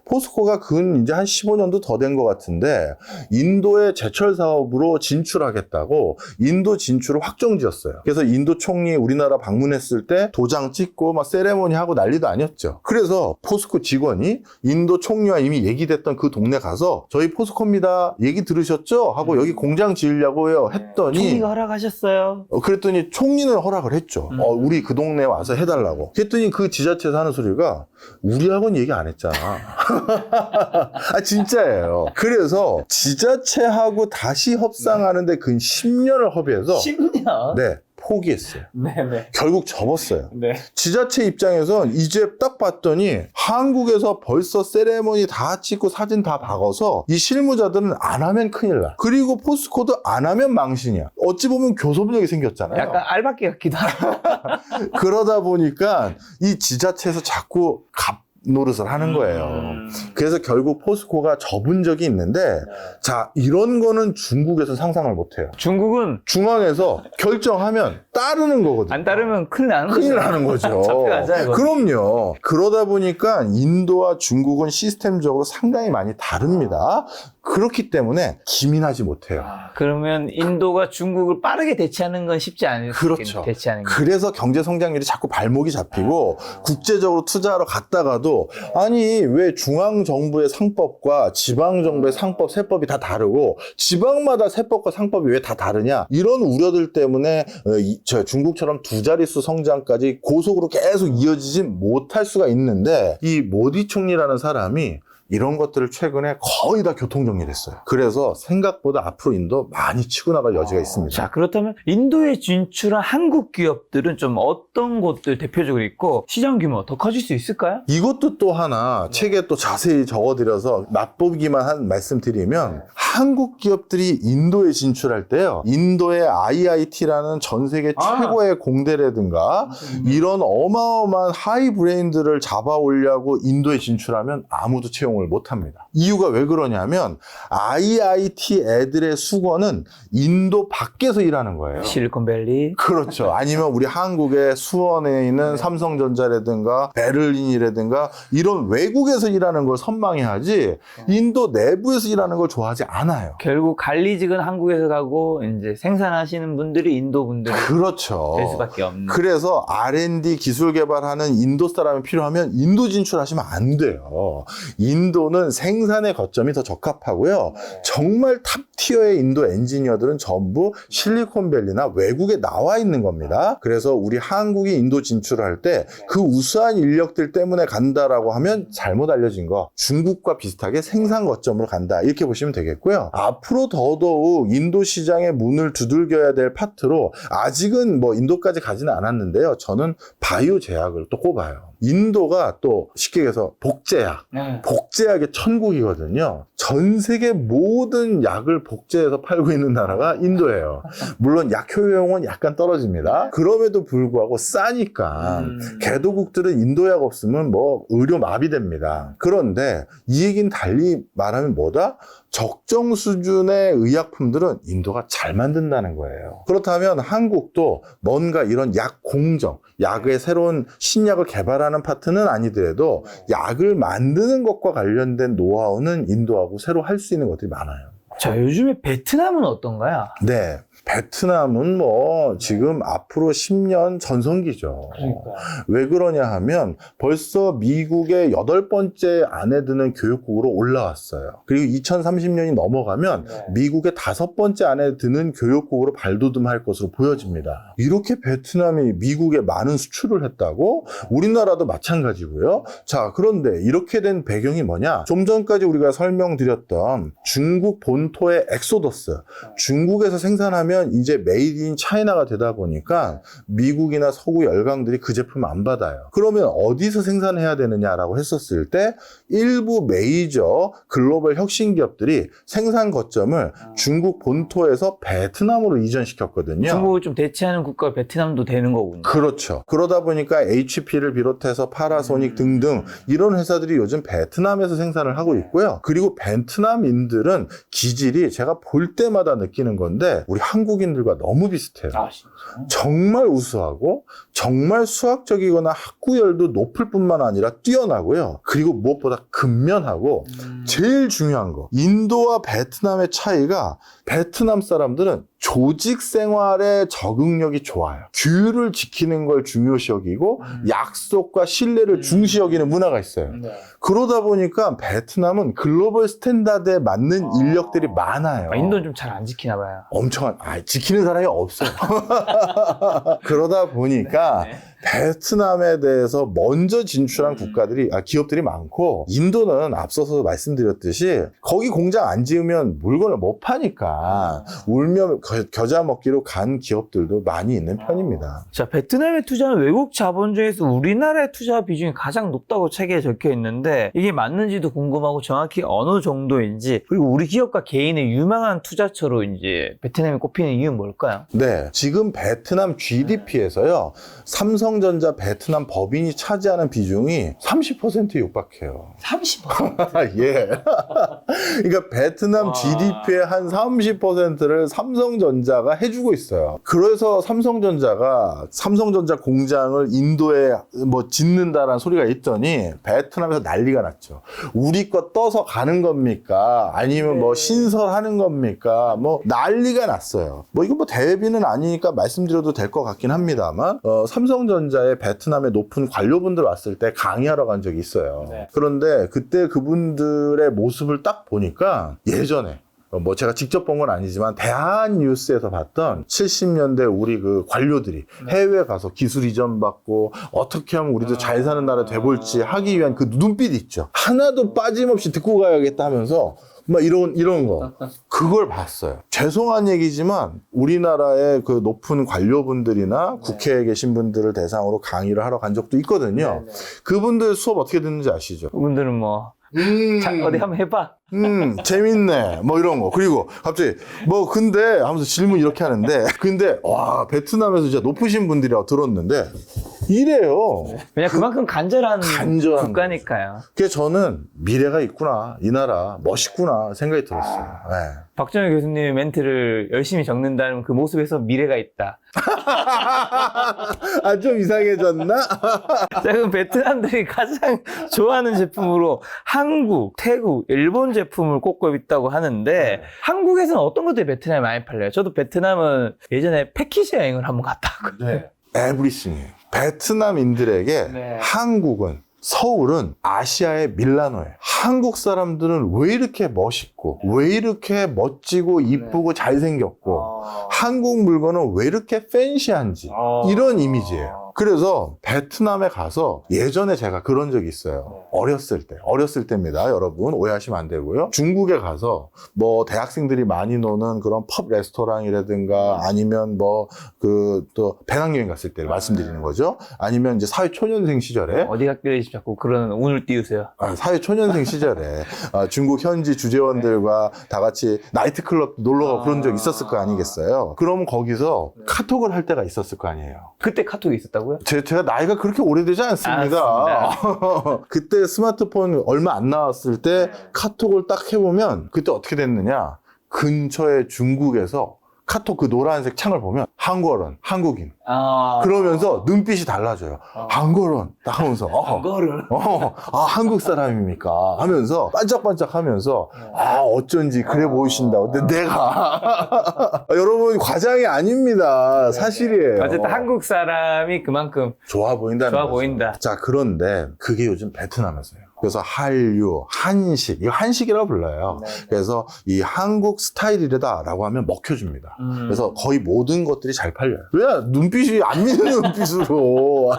포스코가 근 이제 한 15년도 더 된 것 같은데 인도의 제철 사업으로 진출하겠다고 인도 진출을 확정지었어요. 그래서 인도 총리 우리나라 방문했을 때 도장 찍고 막 세레모니 하고 난리도 아니었죠. 그래서 포스코 직원이 인도 총리와 이미 얘기됐던 그 동네 가서 저희 포스코입니다. 얘기 들으셨죠? 하고 여기 공장 지으려고요 했더니 총리가 허락하셨어요. 그랬더니 총리는 허락을 했죠. 우리 그 동네에 와서 해달라고. 그랬더니 그 지자체에서 하는 소리가 우리하고는 얘기 안 했잖아. 진짜예요. 그래서 지자체하고 다시 협상하는데 근 10년을 허비해서 10년? 네, 포기했어요. 네네. 결국 접었어요. 네. 지자체 입장에선 이제 딱 봤더니 한국에서 벌써 세레모니 다 찍고 사진 다 박아서 이 실무자들은 안 하면 큰일 나. 그리고 포스코도 안 하면 망신이야. 어찌 보면 교섭력이 생겼잖아요. 약간 알바끼 같기도 하고. 그러다 보니까 이 지자체에서 자꾸 노릇을 하는 거예요. 그래서 결국 포스코가 접은 적이 있는데, 자, 이런 거는 중국에서 상상을 못 해요. 중국은 중앙에서 결정하면 따르는 거거든요. 안 따르면 큰일 나는 거죠. 큰일 나는 거죠. 잡혀가잖아요. 그럼요. 그러다 보니까 인도와 중국은 시스템적으로 상당히 많이 다릅니다. 그렇기 때문에 기민하지 못해요. 그러면 인도가 중국을 빠르게 대체하는 건 쉽지 않을 그렇죠. 대체하는 게. 그래서 경제 성장률이 자꾸 발목이 잡히고 국제적으로 투자하러 갔다가도 아니 왜 중앙 정부의 상법과 지방 정부의 상법 세법이 다 다르고 지방마다 세법과 상법이 왜 다 다르냐 이런 우려들 때문에 중국처럼 두 자릿수 성장까지 고속으로 계속 이어지지 못할 수가 있는데 이 모디 총리라는 사람이 이런 것들을 최근에 거의 다 교통정리됐어요. 그래서 생각보다 앞으로 인도 많이 치고 나갈 여지가 있습니다. 자, 그렇다면 인도에 진출한 한국 기업들은 좀 어떤 곳들 대표적으로 있고 시장 규모 더 커질 수 있을까요? 이것도 또 하나 책에 또 자세히 적어드려서 맛보기만 한 말씀드리면 한국 기업들이 인도에 진출할 때요. 인도의 IIT라는 전 세계 최고의 공대라든가 이런 어마어마한 하이 브레인들을 잡아 올려고 인도에 진출하면 아무도 채용을 못합니다. 이유가 왜 그러냐면 IIT 애들의 수건은 인도 밖에서 일하는 거예요. 실리콘밸리. 그렇죠. 아니면 우리 한국의 수원에 있는 삼성전자라든가 베를린이라든가 이런 외국에서 일하는 걸 선망해야지 인도 내부에서 일하는 걸 좋아하지 않아요. 결국 관리직은 한국에서 가고 이제 생산하시는 분들이 인도 분들이 그렇죠. 될 수밖에 없는. 그래서 R&D 기술 개발하는 인도 사람이 필요하면 인도 진출하시면 안 돼요. 인도는 생산의 거점이 더 적합하고요. 정말 탑 티어의 인도 엔지니어들은 전부 실리콘밸리나 외국에 나와 있는 겁니다. 그래서 우리 한국이 인도 진출할 때 그 우수한 인력들 때문에 간다라고 하면 잘못 알려진 거 중국과 비슷하게 생산 거점으로 간다 이렇게 보시면 되겠고요. 앞으로 더더욱 인도 시장의 문을 두들겨야 될 파트로 아직은 뭐 인도까지 가지는 않았는데요. 저는 바이오 제약을 또 꼽아요. 인도가 또 쉽게 얘기해서 복제약, 복제약의 천국이거든요. 전 세계 모든 약을 복제해서 팔고 있는 나라가 인도예요. 물론 약 효용은 약간 떨어집니다. 그럼에도 불구하고 싸니까 개도국들은 인도약 없으면 뭐 의료 마비됩니다. 그런데 이 얘기는 달리 말하면 뭐다? 적정 수준의 의약품들은 인도가 잘 만든다는 거예요. 그렇다면 한국도 뭔가 이런 약 공정, 약의 새로운 신약을 개발하는 파트는 아니더라도 약을 만드는 것과 관련된 노하우는 인도하고 새로 할 수 있는 것들이 많아요. 자, 요즘에 베트남은 어떤가요? 네. 베트남은 뭐 지금 앞으로 10년 전성기죠. 왜 그러냐 하면 벌써 미국의 8번째 안에 드는 교육국으로 올라왔어요. 그리고 2030년이 넘어가면 미국의 5번째 안에 드는 교육국으로 발돋움할 것으로 보여집니다. 이렇게 베트남이 미국에 많은 수출을 했다고? 우리나라도 마찬가지고요. 자, 그런데 이렇게 된 배경이 뭐냐? 좀 전까지 우리가 설명드렸던 중국 본토의 엑소더스, 중국에서 생산하면 이제 메이드 인 차이나가 되다 보니까 미국이나 서구 열강들이 그 제품을 안 받아요. 그러면 어디서 생산해야 되느냐라고 했었을 때 일부 메이저 글로벌 혁신 기업들이 생산 거점을 중국 본토에서 베트남으로 이전시켰거든요. 중국을 좀 대체하는 국가 베트남도 되는 거군요. 그렇죠. 그러다 보니까 HP를 비롯해서 파라소닉 등등 이런 회사들이 요즘 베트남에서 생산을 하고 있고요. 그리고 베트남인들은 기질이 제가 볼 때마다 느끼는 건데 우리 한국인들과 너무 비슷해요. 아, 진짜? 정말 우수하고 정말 수학적이거나 학구열도 높을 뿐만 아니라 뛰어나고요. 그리고 무엇보다 근면하고 제일 중요한 거 인도와 베트남의 차이가 베트남 사람들은 조직 생활에 적응력이 좋아요. 규율을 지키는 걸 중요시 여기고 약속과 신뢰를 중시 여기는 문화가 있어요. 그러다 보니까 베트남은 글로벌 스탠다드에 맞는 인력들이 많아요. 인도는 좀 잘 안 지키나 봐요. 엄청 지키는 사람이 없어요. 그러다 보니까 베트남에 대해서 먼저 진출한 기업들이 많고 인도는 앞서서 말씀드렸듯이 거기 공장 안 지으면 물건을 못 파니까 울며 겨자 먹기로 간 기업들도 많이 있는 편입니다. 자, 베트남에 투자한 외국 자본 중에서 우리나라의 투자 비중이 가장 높다고 책에 적혀 있는데 이게 맞는지도 궁금하고 정확히 어느 정도인지 그리고 우리 기업과 개인의 유망한 투자처로 이제 베트남이 꼽히는 이유는 뭘까요? 네, 지금 베트남 GDP에서요 삼성 삼성전자 베트남 법인이 차지하는 비중이 30%에 육박해요. 30%? 예. 그러니까 베트남 GDP의 한 30%를 삼성전자가 해주고 있어요. 그래서 삼성전자 공장을 인도에 뭐 짓는다라는 소리가 있더니 베트남에서 난리가 났죠. 우리 거 떠서 가는 겁니까? 아니면 뭐 신설하는 겁니까? 뭐 난리가 났어요. 뭐 이거 뭐 대비는 아니니까 말씀드려도 될 것 같긴 합니다만 삼성전자의 베트남의 높은 관료분들 왔을 때 강의하러 간 적이 있어요. 네. 그런데 그때 그분들의 모습을 딱 보니까 예전에 뭐 제가 직접 본 건 아니지만 대한뉴스에서 봤던 70년대 우리 그 관료들이 해외에 가서 기술 이전 받고 어떻게 하면 우리도 잘 사는 나라 돼볼지 하기 위한 그 눈빛이 있죠. 하나도 빠짐없이 듣고 가야겠다 하면서 막 이런 거 그걸 봤어요. 죄송한 얘기지만 우리나라의 그 높은 관료분들이나 국회에 계신 분들을 대상으로 강의를 하러 간 적도 있거든요. 그분들 수업 어떻게 듣는지 아시죠? 그분들은 뭐 자, 어디 한번 해봐. 재밌네. 뭐 이런 거. 그리고 갑자기 뭐 근데 하면서 질문 이렇게 하는데 근데 와 베트남에서 진짜 높으신 분들이라고 들었는데 이래요. 왜냐 그만큼 간절한 간절한 국가니까요. 그래서 저는 미래가 있구나. 이 나라 멋있구나 생각이 들었어요. 네. 박정희 교수님의 멘트를 열심히 적는다는 그 모습에서 미래가 있다. 아, 좀 이상해졌나? 자, 그럼 베트남들이 가장 좋아하는 제품으로 한국, 태국, 일본 제품을 꼽고 있다고 하는데 한국에서는 어떤 것들이 베트남에 많이 팔려요? 저도 베트남은 예전에 패키지 여행을 한번 갔다 왔거든요. 네. 에브리싱이에요. 베트남인들에게 네. 한국은 서울은 아시아의 밀라노예요. 한국 사람들은 왜 이렇게 멋있고 왜 이렇게 멋지고 이쁘고 잘생겼고 한국 물건은 왜 이렇게 팬시한지 이런 이미지예요. 그래서 베트남에 가서 예전에 제가 그런 적이 있어요. 어렸을 때입니다. 여러분 오해하시면 안 되고요. 중국에 가서 뭐 대학생들이 많이 노는 그런 펍 레스토랑이라든가 아니면 뭐 그 또 배낭여행 갔을 때 말씀드리는 거죠. 아니면 이제 사회 초년생 시절에 어디 갔길래 자꾸 그런 운을 띄우세요? 사회 초년생 시절에 중국 현지 주재원들과 다 같이 나이트클럽 놀러가 그런 적 있었을 거 아니겠어요? 그럼 거기서 카톡을 할 때가 있었을 거 아니에요? 그때 카톡이 있었다고요? 제가 나이가 그렇게 오래되지 않습니다. 그때 스마트폰 얼마 안 나왔을 때 카톡을 딱 해보면 그때 어떻게 됐느냐? 근처에 중국에서 카톡 그 노란색 창을 보면 한국어론, 한국인. 그러면서 눈빛이 달라져요. 한국어론 딱 하면서 한국 사람입니까? 하면서 반짝반짝 하면서 어쩐지 그래 보이신다고. 근데 내가 여러분 과장이 아닙니다. 사실이에요. 어쨌든 한국 사람이 그만큼 좋아 보인다는 좋아 거죠. 보인다. 자, 그런데 그게 요즘 베트남에서요. 그래서 한류, 한식, 이거 한식이라고 불러요. 그래서 이 한국 스타일이라고 하면 먹혀줍니다. 그래서 거의 모든 것들이 잘 팔려요. 왜? 눈빛이 안 믿는 눈빛으로.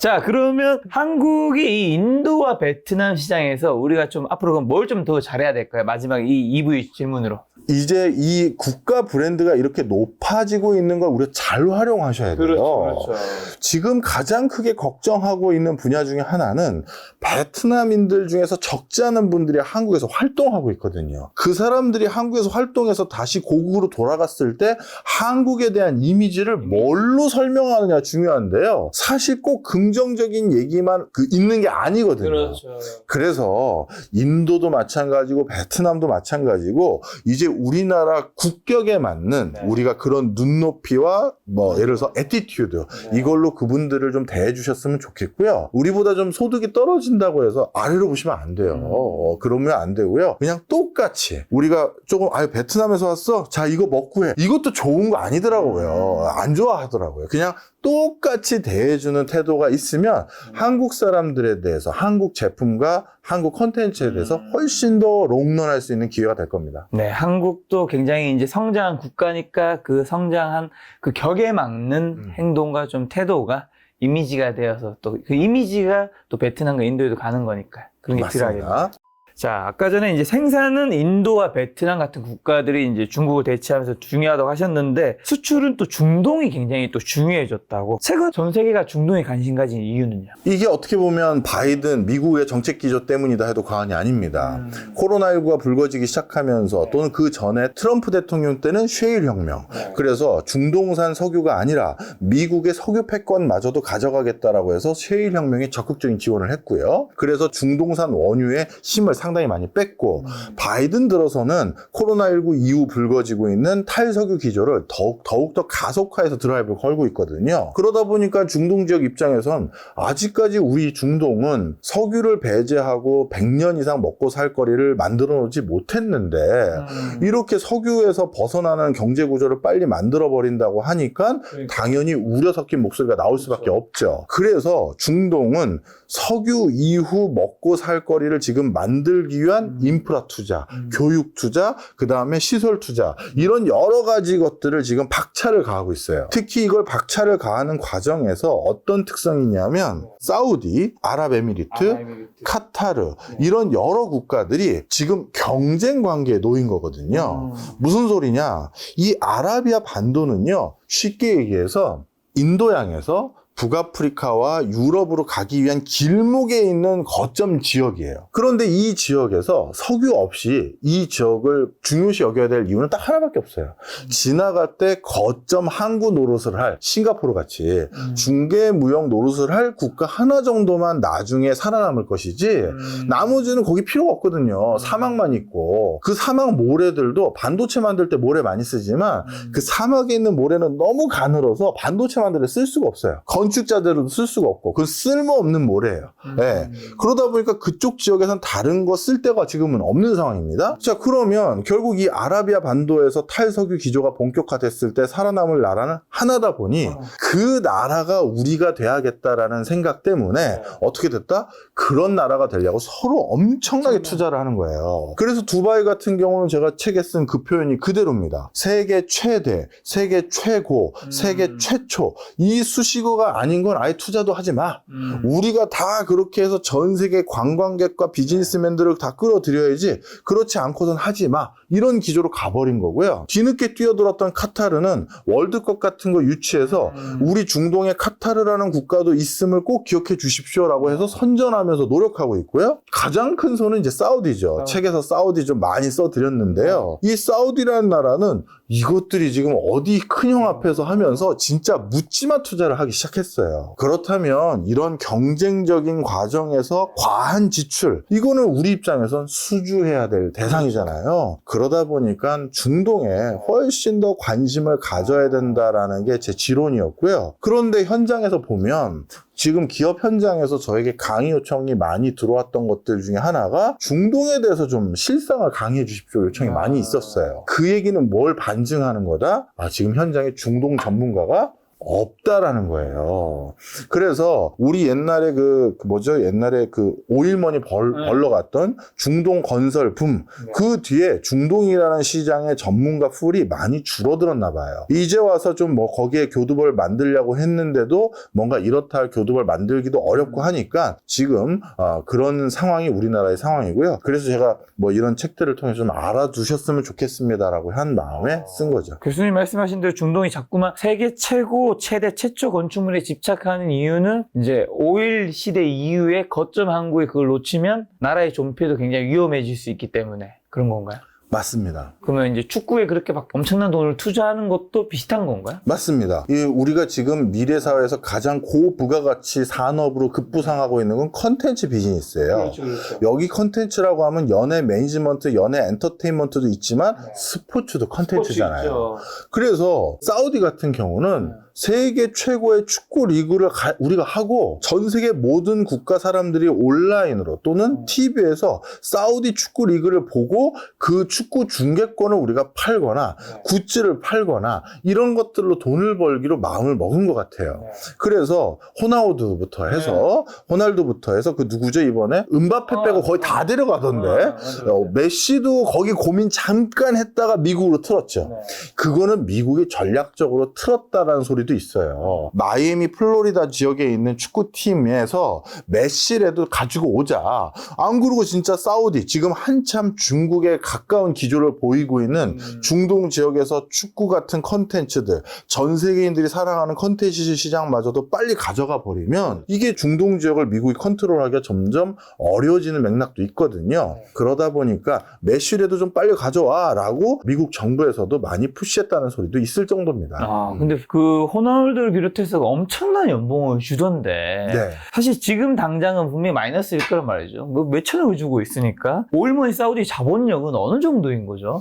자, 그러면 한국이 이 인도와 베트남 시장에서 우리가 좀 앞으로 뭘 좀 더 잘해야 될까요? 마지막 이 EV 질문으로. 이제 이 국가 브랜드가 이렇게 높아지고 있는 걸 우리가 잘 활용하셔야 돼요. 지금 가장 크게 걱정하고 있는 분야 중에 하나는 베트남인들 중에서 적지 않은 분들이 한국에서 활동하고 있거든요. 그 사람들이 한국에서 활동해서 다시 고국으로 돌아갔을 때 한국에 대한 이미지를 뭘로 설명하느냐 중요한데요. 사실 꼭 긍정적인 얘기만 있는 게 아니거든요. 그래서 인도도 마찬가지고 베트남도 마찬가지고 이제 우리나라 국격에 맞는 우리가 그런 눈높이와 뭐 예를 들어서 애티튜드 이걸로 그분들을 좀 대해 주셨으면 좋겠고요. 우리보다 좀 소득이 떨어진다고 해서 아래로 보시면 안 돼요. 그러면 안 되고요. 그냥 똑같이 우리가 조금 베트남에서 왔어? 자, 이거 먹고 해. 이것도 좋은 거 아니더라고요. 안 좋아하더라고요. 그냥 똑같이 대해주는 태도가 있으면 한국 사람들에 대해서 한국 제품과 한국 콘텐츠에 대해서 훨씬 더 롱런할 수 있는 기회가 될 겁니다. 네, 한국도 굉장히 이제 성장한 국가니까 그 성장한 그 격에 맞는 행동과 좀 태도가 이미지가 되어서 또 그 이미지가 또 베트남과 인도에도 가는 거니까 그런 게 필요하겠네요. 자, 아까 전에 이제 생산은 인도와 베트남 같은 국가들이 이제 중국을 대체하면서 중요하다고 하셨는데 수출은 또 중동이 굉장히 또 중요해졌다고. 최근 전 세계가 중동에 관심 가진 이유는요? 이게 어떻게 보면 바이든 미국의 정책 기조 때문이다 해도 과언이 아닙니다. 코로나19가 불거지기 시작하면서 또는 그 전에 트럼프 대통령 때는 셰일 혁명. 그래서 중동산 석유가 아니라 미국의 석유 패권마저도 가져가겠다라고 해서 셰일 혁명에 적극적인 지원을 했고요. 그래서 중동산 원유의 힘을 상당히 많이 뺐고 바이든 들어서는 코로나19 이후 불거지고 있는 탈석유 기조를 더욱더 가속화해서 드라이브를 걸고 있거든요. 그러다 보니까 중동 지역 입장에선 아직까지 우리 중동은 석유를 배제하고 100년 이상 먹고 살 거리를 만들어 놓지 못했는데 이렇게 석유에서 벗어나는 경제 구조를 빨리 만들어 버린다고 하니까 당연히 우려 섞인 목소리가 나올 수밖에 없죠. 그래서 중동은 석유 이후 먹고 살 거리를 지금 만들기 위한 인프라 투자, 교육 투자, 그 다음에 시설 투자 이런 여러 가지 것들을 지금 박차를 가하고 있어요. 특히 이걸 박차를 가하는 과정에서 어떤 특성이 있냐면 사우디, 아랍에미리트, 카타르 이런 여러 국가들이 지금 경쟁 관계에 놓인 거거든요. 무슨 소리냐? 이 아라비아 반도는요, 쉽게 얘기해서 인도양에서 북아프리카와 유럽으로 가기 위한 길목에 있는 거점 지역이에요. 그런데 이 지역에서 석유 없이 이 지역을 중요시 여겨야 될 이유는 딱 하나밖에 없어요. 지나갈 때 거점 항구 노릇을 할 싱가포르 같이 중개 무역 노릇을 할 국가 하나 정도만 나중에 살아남을 것이지 나머지는 거기 필요가 없거든요. 사막만 있고 그 사막 모래들도 반도체 만들 때 모래 많이 쓰지만 그 사막에 있는 모래는 너무 가늘어서 반도체 만들 때 쓸 수가 없어요. 건축자들도 쓸 수가 없고 그 쓸모없는 모래예요. 네. 그러다 보니까 그쪽 지역에서는 다른 거 쓸 데가 지금은 없는 상황입니다. 자, 그러면 결국 이 아라비아 반도에서 탈석유 기조가 본격화됐을 때 살아남을 나라는 하나다 보니 그 나라가 우리가 돼야겠다라는 생각 때문에 어떻게 됐다? 그런 나라가 되려고 서로 엄청나게 투자를 하는 거예요. 그래서 두바이 같은 경우는 제가 책에 쓴 그 표현이 그대로입니다. 세계 최대, 세계 최고, 세계 최초 이 수식어가 아닌 건 아예 투자도 하지 마. 우리가 다 그렇게 해서 전 세계 관광객과 비즈니스맨들을 다 끌어들여야지 그렇지 않고선 하지 마. 이런 기조로 가버린 거고요. 뒤늦게 뛰어들었던 카타르는 월드컵 같은 거 유치해서 우리 중동에 카타르라는 국가도 있음을 꼭 기억해 주십시오라고 해서 선전하면서 노력하고 있고요. 가장 큰 손은 이제 사우디죠. 책에서 사우디 좀 많이 써드렸는데요. 이 사우디라는 나라는 이것들이 지금 어디 큰형 앞에서 하면서 진짜 묻지마 투자를 하기 시작했어요. 그렇다면 이런 경쟁적인 과정에서 과한 지출, 이거는 우리 입장에선 수주해야 될 대상이잖아요. 그러다 보니까 중동에 훨씬 더 관심을 가져야 된다라는 게 제 지론이었고요. 그런데 현장에서 보면 지금 기업 현장에서 저에게 강의 요청이 많이 들어왔던 것들 중에 하나가 중동에 대해서 좀 실상을 강의해 주십시오 요청이 많이 있었어요. 그 얘기는 뭘 반증하는 거다? 지금 현장에 중동 전문가가 없다라는 거예요. 그래서 우리 옛날에 옛날에 그 오일머니 벌러 갔던 중동 건설 붐, 그 뒤에 중동이라는 시장의 전문가 풀이 많이 줄어들었나 봐요. 이제 와서 좀 거기에 교두벌 만들려고 했는데도 뭔가 이렇다 할 교두벌 만들기도 어렵고 하니까 지금 그런 상황이 우리나라의 상황이고요. 그래서 제가 이런 책들을 통해서 좀 알아두셨으면 좋겠습니다라고 한 마음에 쓴 거죠. 교수님 말씀하신 대로 중동이 자꾸만 세계 최고 최대 최초 건축물에 집착하는 이유는 이제 오일 시대 이후에 거점 항구에 그걸 놓치면 나라의 존폐도 굉장히 위험해질 수 있기 때문에 그런 건가요? 맞습니다. 그러면 이제 축구에 그렇게 막 엄청난 돈을 투자하는 것도 비슷한 건가요? 맞습니다. 우리가 지금 미래 사회에서 가장 고부가가치 산업으로 급부상하고 있는 건 컨텐츠 비즈니스예요. 그렇죠. 여기 컨텐츠라고 하면 연예 매니지먼트, 연예 엔터테인먼트도 있지만 스포츠도 컨텐츠잖아요. 그래서 사우디 같은 경우는 세계 최고의 축구 리그를 우리가 하고 전 세계 모든 국가 사람들이 온라인으로 또는 TV에서 사우디 축구 리그를 보고 그 축구 중계권을 우리가 팔거나 굿즈를 팔거나 이런 것들로 돈을 벌기로 마음을 먹은 것 같아요. 그래서 호날두부터 해서 그 누구죠 이번에? 음바페 빼고 거의 다 데려가던데 메시도 거기 고민 잠깐 했다가 미국으로 틀었죠. 그거는 미국이 전략적으로 틀었다라는 소리도 일도 있어요. 마이애미 플로리다 지역에 있는 축구팀에서 메시라도 가지고 오자. 안 그러고 진짜 사우디, 지금 한참 중국에 가까운 기조를 보이고 있는 중동 지역에서 축구 같은 컨텐츠들, 전 세계인들이 사랑하는 컨텐츠 시장마저도 빨리 가져가 버리면 이게 중동 지역을 미국이 컨트롤하기가 점점 어려워지는 맥락도 있거든요. 그러다 보니까 메시라도 좀 빨리 가져와 라고 미국 정부에서도 많이 푸시했다는 소리도 있을 정도입니다. 근데 그 호날두를 비롯해서 엄청난 연봉을 주던데 네. 사실 지금 당장은 분명히 마이너스일 거란 말이죠. 뭐 몇천억을 주고 있으니까 올머니 사우디 자본력은 어느 정도인 거죠?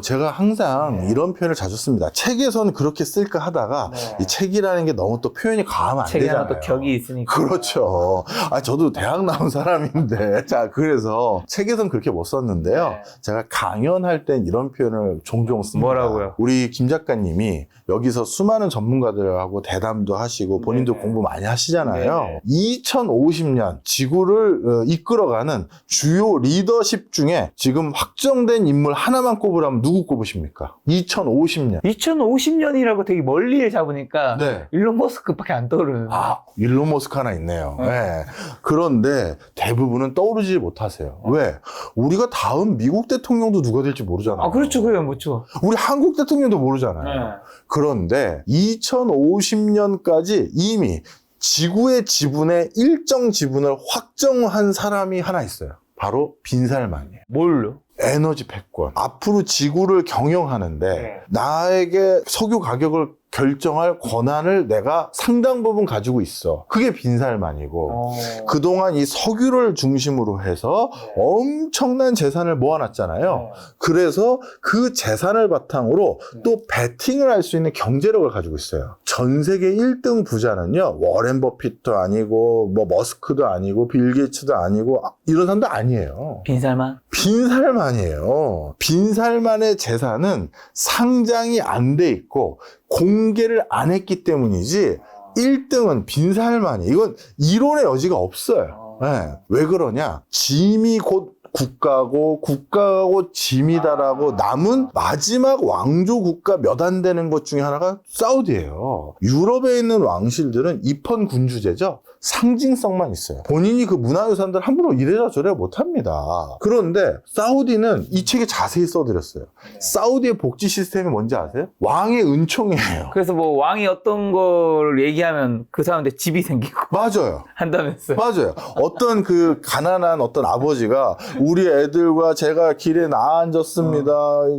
제가 항상 이런 표현을 자주 씁니다. 책에서는 그렇게 쓸까 하다가 이 책이라는 게 너무 또 표현이 과하면 안 책에 되잖아요. 하나 또 격이 있으니까. 그렇죠. 저도 대학 나온 사람인데 자, 그래서 책에서는 그렇게 못 썼는데요. 제가 강연할 땐 이런 표현을 종종 씁니다. 뭐라고요? 우리 김 작가님이 여기서 수많은 전문가들하고 대담도 하시고 본인도 공부 많이 하시잖아요. 2050년 지구를 이끌어가는 주요 리더십 중에 지금 확정된 인물 하나만 꼽으라면 누구 꼽으십니까? 2050년. 2050년이라고 되게 멀리에 잡으니까 네. 일론 머스크밖에 안 떠오르는. 일론 머스크 하나 있네요. 네. 그런데 대부분은 떠오르지 못하세요. 왜? 우리가 다음 미국 대통령도 누가 될지 모르잖아요. 그렇죠. 그래요. 뭐죠. 우리 한국 대통령도 모르잖아요. 그런데 2050년까지 이미 지구의 지분의 일정 지분을 확정한 사람이 하나 있어요. 바로 빈살만이에요. 뭘로? 에너지 패권. 앞으로 지구를 경영하는데 나에게 석유 가격을 결정할 권한을 내가 상당 부분 가지고 있어. 그게 빈살만이고 그동안 이 석유를 중심으로 해서 엄청난 재산을 모아놨잖아요. 그래서 그 재산을 바탕으로 또 베팅을 할 수 있는 경제력을 가지고 있어요. 전 세계 1등 부자는요, 워렌 버핏도 아니고 뭐 머스크도 아니고 빌 게이츠도 아니고 이런 사람도 아니에요. 빈살만? 빈살만이에요. 빈살만의 재산은 상장이 안 돼 있고 공개를 안 했기 때문이지 1등은 빈살만이에요. 이건 이론의 여지가 없어요. 네. 왜 그러냐? 짐이 곧 국가고 국가가 곧 짐이다라고 남은 마지막 왕조 국가 몇 안 되는 것 중에 하나가 사우디예요. 유럽에 있는 왕실들은 입헌 군주제죠. 상징성만 있어요. 본인이 그 문화유산들 함부로 이래라 저래라 못합니다. 그런데 사우디는 이 책에 자세히 써드렸어요. 사우디의 복지 시스템이 뭔지 아세요? 왕의 은총이에요. 그래서 뭐 왕이 어떤 걸 얘기하면 그 사람한테 집이 생기고 맞아요. 한다면서요. 맞아요. 어떤 그 가난한 어떤 아버지가 우리 애들과 제가 길에 나앉았습니다.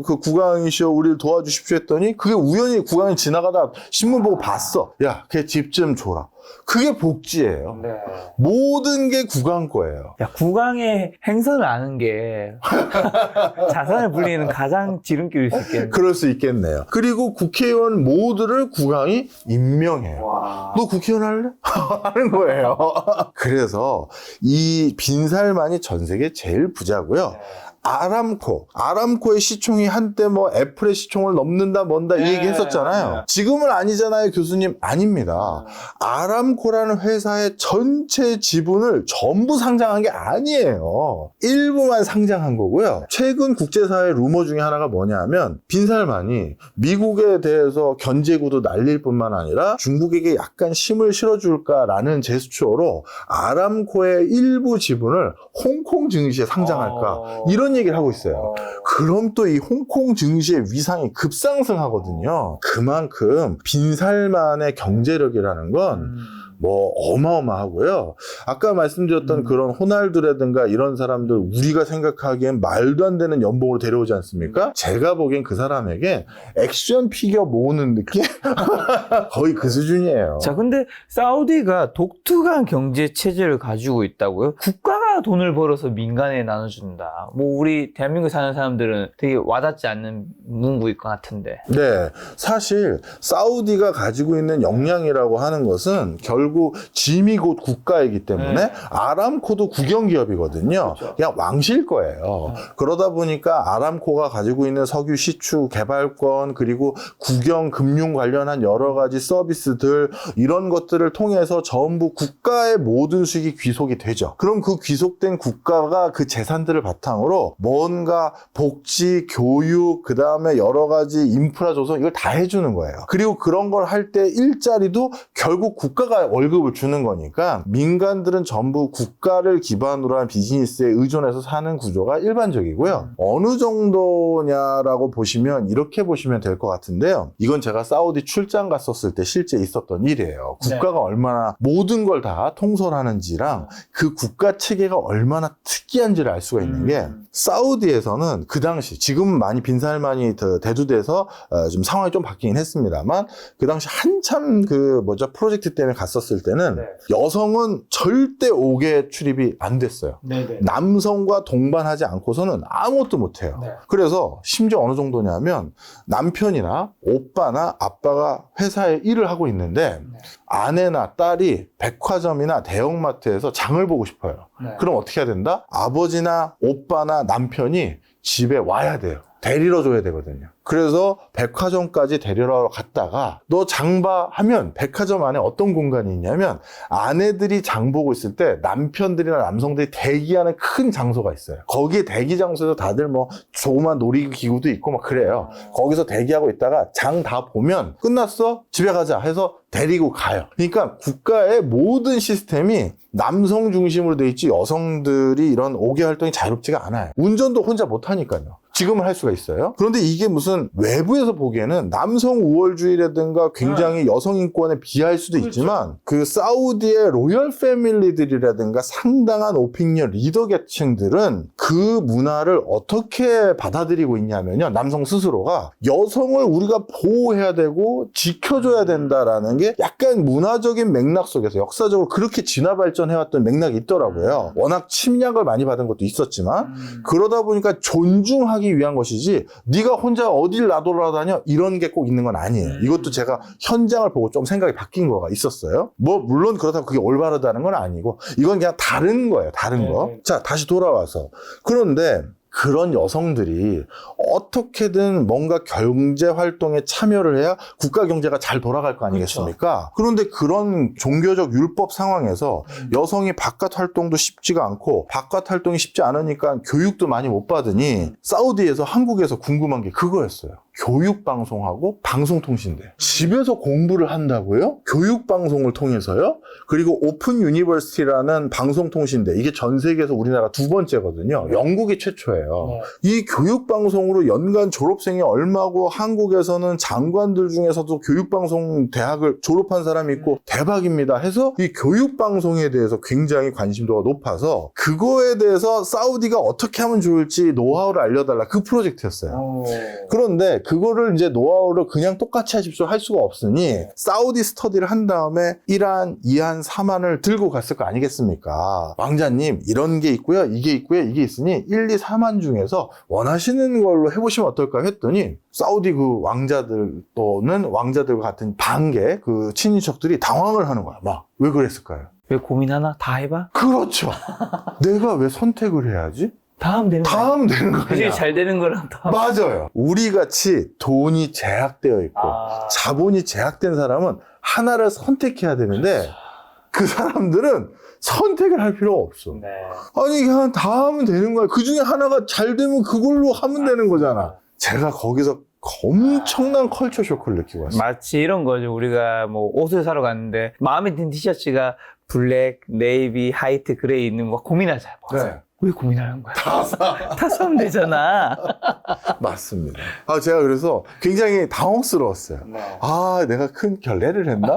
그 국왕이시여 우리를 도와주십시오 했더니 그게 우연히 국왕이 지나가다 신문 보고 봤어. 야, 걔 집 좀 줘라. 그게 복지예요. 모든 게 국왕 거예요. 야, 국왕의 행선을 아는 게 자산을 불리는 가장 지름길일 수 있겠네. 그럴 수 있겠네요. 그리고 국회의원 모두를 국왕이 임명해요. 너 국회의원 할래? 하는 거예요. 그래서 이 빈살만이 전 세계 제일 부자고요. 아람코의 시총이 한때 뭐 애플의 시총을 넘는다 뭔다 이 얘기 했었잖아요. 지금은 아니잖아요, 교수님. 아닙니다. 아람코라는 회사의 전체 지분을 전부 상장한 게 아니에요. 일부만 상장한 거고요. 최근 국제사회 루머 중에 하나가 뭐냐면 빈살만이 미국에 대해서 견제구도 날릴 뿐만 아니라 중국에게 약간 힘을 실어줄까라는 제스처로 아람코의 일부 지분을 홍콩 증시에 상장할까 이런 얘기를 하고 있어요. 그럼 또 이 홍콩 증시의 위상이 급상승하거든요. 그만큼 빈살만의 경제력이라는 건 뭐 어마어마하고요. 아까 말씀드렸던 그런 호날두라든가 이런 사람들 우리가 생각하기엔 말도 안 되는 연봉으로 데려오지 않습니까? 제가 보기엔 그 사람에게 액션 피겨 모으는 느낌? 거의 그 수준이에요. 자, 근데 사우디가 독특한 경제 체제를 가지고 있다고요? 국가가 돈을 벌어서 민간에 나눠준다. 뭐 우리 대한민국 사는 사람들은 되게 와닿지 않는 문구일 것 같은데. 네, 사실 사우디가 가지고 있는 역량이라고 하는 것은 결국 결국 짐이 곧 국가이기 때문에 네. 아람코도 국영기업이거든요. 그렇죠. 그냥 왕실 거예요. 그러다 보니까 아람코가 가지고 있는 석유 시추 개발권 그리고 국영 금융 관련한 여러 가지 서비스들 이런 것들을 통해서 전부 국가의 모든 수익이 귀속이 되죠. 그럼 그 귀속된 국가가 그 재산들을 바탕으로 뭔가 복지, 교육, 그 다음에 여러 가지 인프라 조성 이걸 다 해주는 거예요. 그리고 그런 걸 할 때 일자리도 결국 국가가 월급을 주는 거니까 민간들은 전부 국가를 기반으로 한 비즈니스에 의존해서 사는 구조가 일반적이고요. 어느 정도냐라고 보시면 이렇게 보시면 될 것 같은데요. 이건 제가 사우디 출장 갔었을 때 실제 있었던 일이에요. 국가가 얼마나 모든 걸 다 통솔하는지랑 그 국가 체계가 얼마나 특이한지를 알 수가 있는 게 사우디에서는 그 당시 지금 많이 빈살만이 대두돼서 좀 상황이 좀 바뀌긴 했습니다만 그 당시 한참 프로젝트 때문에 갔었을 때는 여성은 절대 5개 출입이 안 됐어요. 네네. 남성과 동반하지 않고서는 아무것도 못해요. 네. 그래서 심지어 어느 정도냐면 남편이나 오빠나 아빠가 회사에 일을 하고 있는데 아내나 딸이 백화점이나 대형마트에서 장을 보고 싶어요. 네. 그럼 어떻게 해야 된다? 아버지나 오빠나 남편이 집에 와야 돼요. 데리러 줘야 되거든요. 그래서 백화점까지 데리러 갔다가 너 장봐 하면 백화점 안에 어떤 공간이 있냐면 아내들이 장 보고 있을 때 남편들이나 남성들이 대기하는 큰 장소가 있어요. 거기에 대기 장소에서 다들 뭐 조그만 놀이기구도 있고 막 그래요. 거기서 대기하고 있다가 장 다 보면 끝났어? 집에 가자 해서 데리고 가요. 그러니까 국가의 모든 시스템이 남성 중심으로 돼 있지 여성들이 이런 5개 활동이 자유롭지가 않아요. 운전도 혼자 못 하니까요. 지금은 할 수가 있어요. 그런데 이게 무슨 외부에서 보기에는 남성 우월주의라든가 굉장히 여성 인권에 비할 수도 있지만 그 사우디의 로열 패밀리들이라든가 상당한 오피니언 리더 계층들은 그 문화를 어떻게 받아들이고 있냐면요. 남성 스스로가 여성을 우리가 보호해야 되고 지켜줘야 된다라는 게 약간 문화적인 맥락 속에서 역사적으로 그렇게 진화 발전해왔던 맥락이 있더라고요. 워낙 침략을 많이 받은 것도 있었지만 그러다 보니까 존중하기 위한 것이지 네가 혼자 어딜 나돌아다녀 이런 게 꼭 있는 건 아니에요. 이것도 제가 현장을 보고 좀 생각이 바뀐 거가 있었어요. 뭐 물론 그렇다고 그게 올바르다는 건 아니고 이건 그냥 다른 거예요. 다른 거. 자, 다시 돌아와서 그런데 그런 여성들이 어떻게든 뭔가 경제 활동에 참여를 해야 국가 경제가 잘 돌아갈 거 아니겠습니까? 그런데 그런 종교적 율법 상황에서 여성이 바깥 활동도 쉽지가 않고 바깥 활동이 쉽지 않으니까 교육도 많이 못 받으니 사우디에서 한국에서 궁금한 게 그거였어요. 교육방송하고 방송통신대. 집에서 공부를 한다고요? 교육방송을 통해서요? 그리고 오픈 유니버시티라는 방송통신대. 이게 전 세계에서 우리나라 2번째거든요. 영국이 최초예요. 이 교육방송으로 연간 졸업생이 얼마고 한국에서는 장관들 중에서도 교육방송 대학을 졸업한 사람이 있고 대박입니다 해서 이 교육방송에 대해서 굉장히 관심도가 높아서 그거에 대해서 사우디가 어떻게 하면 좋을지 노하우를 알려달라 그 프로젝트였어요. 그런데 그거를 이제 노하우를 그냥 똑같이 하십시오 할 수가 없으니 사우디 스터디를 한 다음에 1안, 2안, 3안을 들고 갔을 거 아니겠습니까? 왕자님 이런 게 있고요. 이게 있고요. 이게 있으니 1, 2, 3안 중에서 원하시는 걸로 해보시면 어떨까 했더니 사우디 그 왕자들 또는 왕자들과 같은 반개 그 친인척들이 당황을 하는 거야. 막 왜 그랬을까요? 왜 고민하나? 다 해봐? 그렇죠. 내가 왜 선택을 해야지? 다음 되는 다 하면 되는 거야. 그게 잘 되는 거랑 다. 맞아요. 우리 같이 돈이 제약되어 있고 자본이 제약된 사람은 하나를 선택해야 되는데 그 사람들은 선택을 할 필요가 없어. 네. 아니 그냥 다 하면 되는 거야. 그 중에 하나가 잘 되면 그걸로 하면 되는 거잖아. 제가 거기서 엄청난 컬처 쇼크를 느끼고 왔어요. 마치 이런 거죠. 우리가 뭐 옷을 사러 갔는데 마음에 드는 티셔츠가 블랙, 네이비, 하이트, 그레이 있는 거 고민하자. 네. 왜 고민하는 거야? 다 사면 되잖아. 맞습니다. 제가 그래서 굉장히 당혹스러웠어요. 아, 내가 큰 결례를 했나?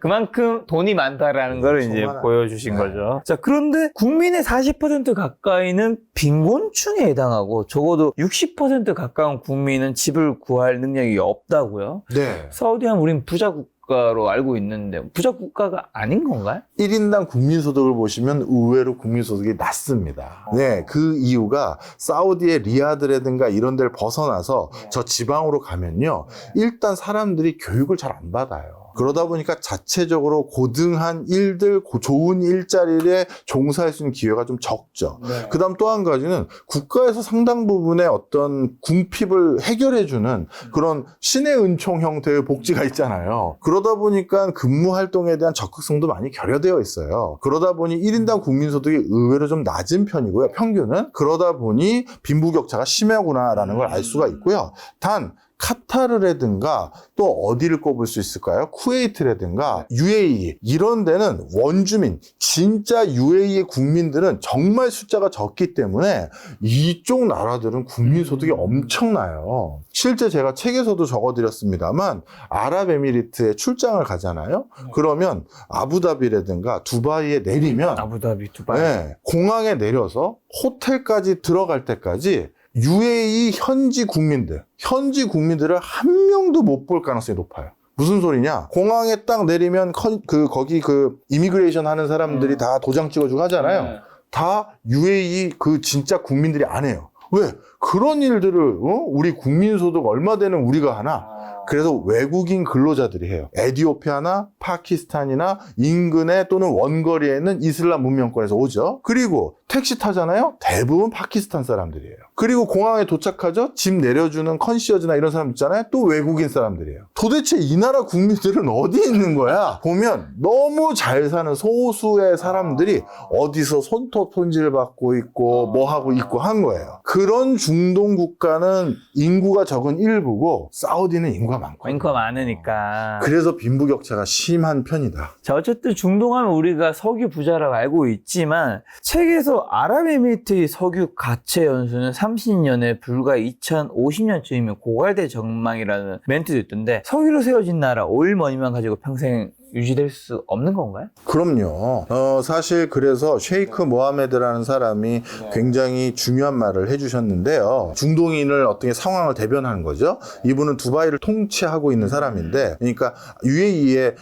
그만큼 돈이 많다라는 걸 이제 정말, 보여주신 거죠. 자, 그런데 국민의 40% 가까이는 빈곤층에 해당하고 적어도 60% 가까운 국민은 집을 구할 능력이 없다고요? 네. 사우디하면 우린 부자 국가로 알고 있는데 부자 국가가 아닌 건가요? 1인당 국민소득을 보시면 의외로 국민소득이 낮습니다. 네, 그 이유가 사우디의 리야드라든가 이런 데를 벗어나서 저 지방으로 가면요. 일단 사람들이 교육을 잘 안 받아요. 그러다 보니까 자체적으로 고등한 일들, 좋은 일자리에 종사할 수 있는 기회가 좀 적죠. 네. 그다음 또 한 가지는 국가에서 상당 부분의 어떤 궁핍을 해결해주는 그런 신의 은총 형태의 복지가 있잖아요. 그러다 보니까 근무 활동에 대한 적극성도 많이 결여되어 있어요. 그러다 보니 1인당 국민소득이 의외로 좀 낮은 편이고요. 평균은. 그러다 보니 빈부격차가 심하구나라는 걸 알 수가 있고요. 단 카타르라든가 또 어디를 꼽을 수 있을까요? 쿠웨이트라든가 UAE 이런 데는 원주민 진짜 UAE의 국민들은 정말 숫자가 적기 때문에 이쪽 나라들은 국민소득이 엄청나요. 실제 제가 책에서도 적어드렸습니다만 아랍에미리트에 출장을 가잖아요. 그러면 아부다비라든가 두바이에 내리면 아부다비, 두바이. 네, 공항에 내려서 호텔까지 들어갈 때까지 UAE 현지 국민들을 한 명도 못 볼 가능성이 높아요. 무슨 소리냐? 공항에 딱 내리면 거기 이미그레이션 하는 사람들이 다 도장 찍어주고 하잖아요. 네. 다 UAE 진짜 국민들이 안 해요. 왜? 그런 일들을 우리 국민소득 얼마 되는 우리가 하나? 그래서 외국인 근로자들이 해요. 에티오피아나 파키스탄이나 인근에 또는 원거리에 있는 이슬람 문명권에서 오죠. 그리고 택시 타잖아요. 대부분 파키스탄 사람들이에요. 그리고 공항에 도착하죠. 집 내려주는 컨시어즈나 이런 사람 있잖아요. 또 외국인 사람들이에요. 도대체 이 나라 국민들은 어디 있는 거야? 보면 너무 잘 사는 소수의 사람들이 어디서 손톱 손질 받고 있고 뭐 하고 있고 한 거예요. 그런 중동 국가는 인구가 적은 일부고 사우디는 인구가 많고. 인구가 많으니까. 그래서 빈부격차가 심한 편이다. 자, 어쨌든 중동 하면 우리가 석유 부자라고 알고 있지만 책에서 아랍에미리트의 석유 가치 연수는 30년에 불과 2050년쯤이면 고갈될 전망이라는 멘트도 있던데 석유로 세워진 나라 오일머니만 가지고 평생 유지될 수 없는 건가요? 그럼요. 사실 그래서 셰이크 모하메드라는 사람이 굉장히 중요한 말을 해주셨는데요. 중동인을 어떻게 상황을 대변하는 거죠. 이분은 두바이를 통치하고 있는 사람인데, 그러니까 UAE의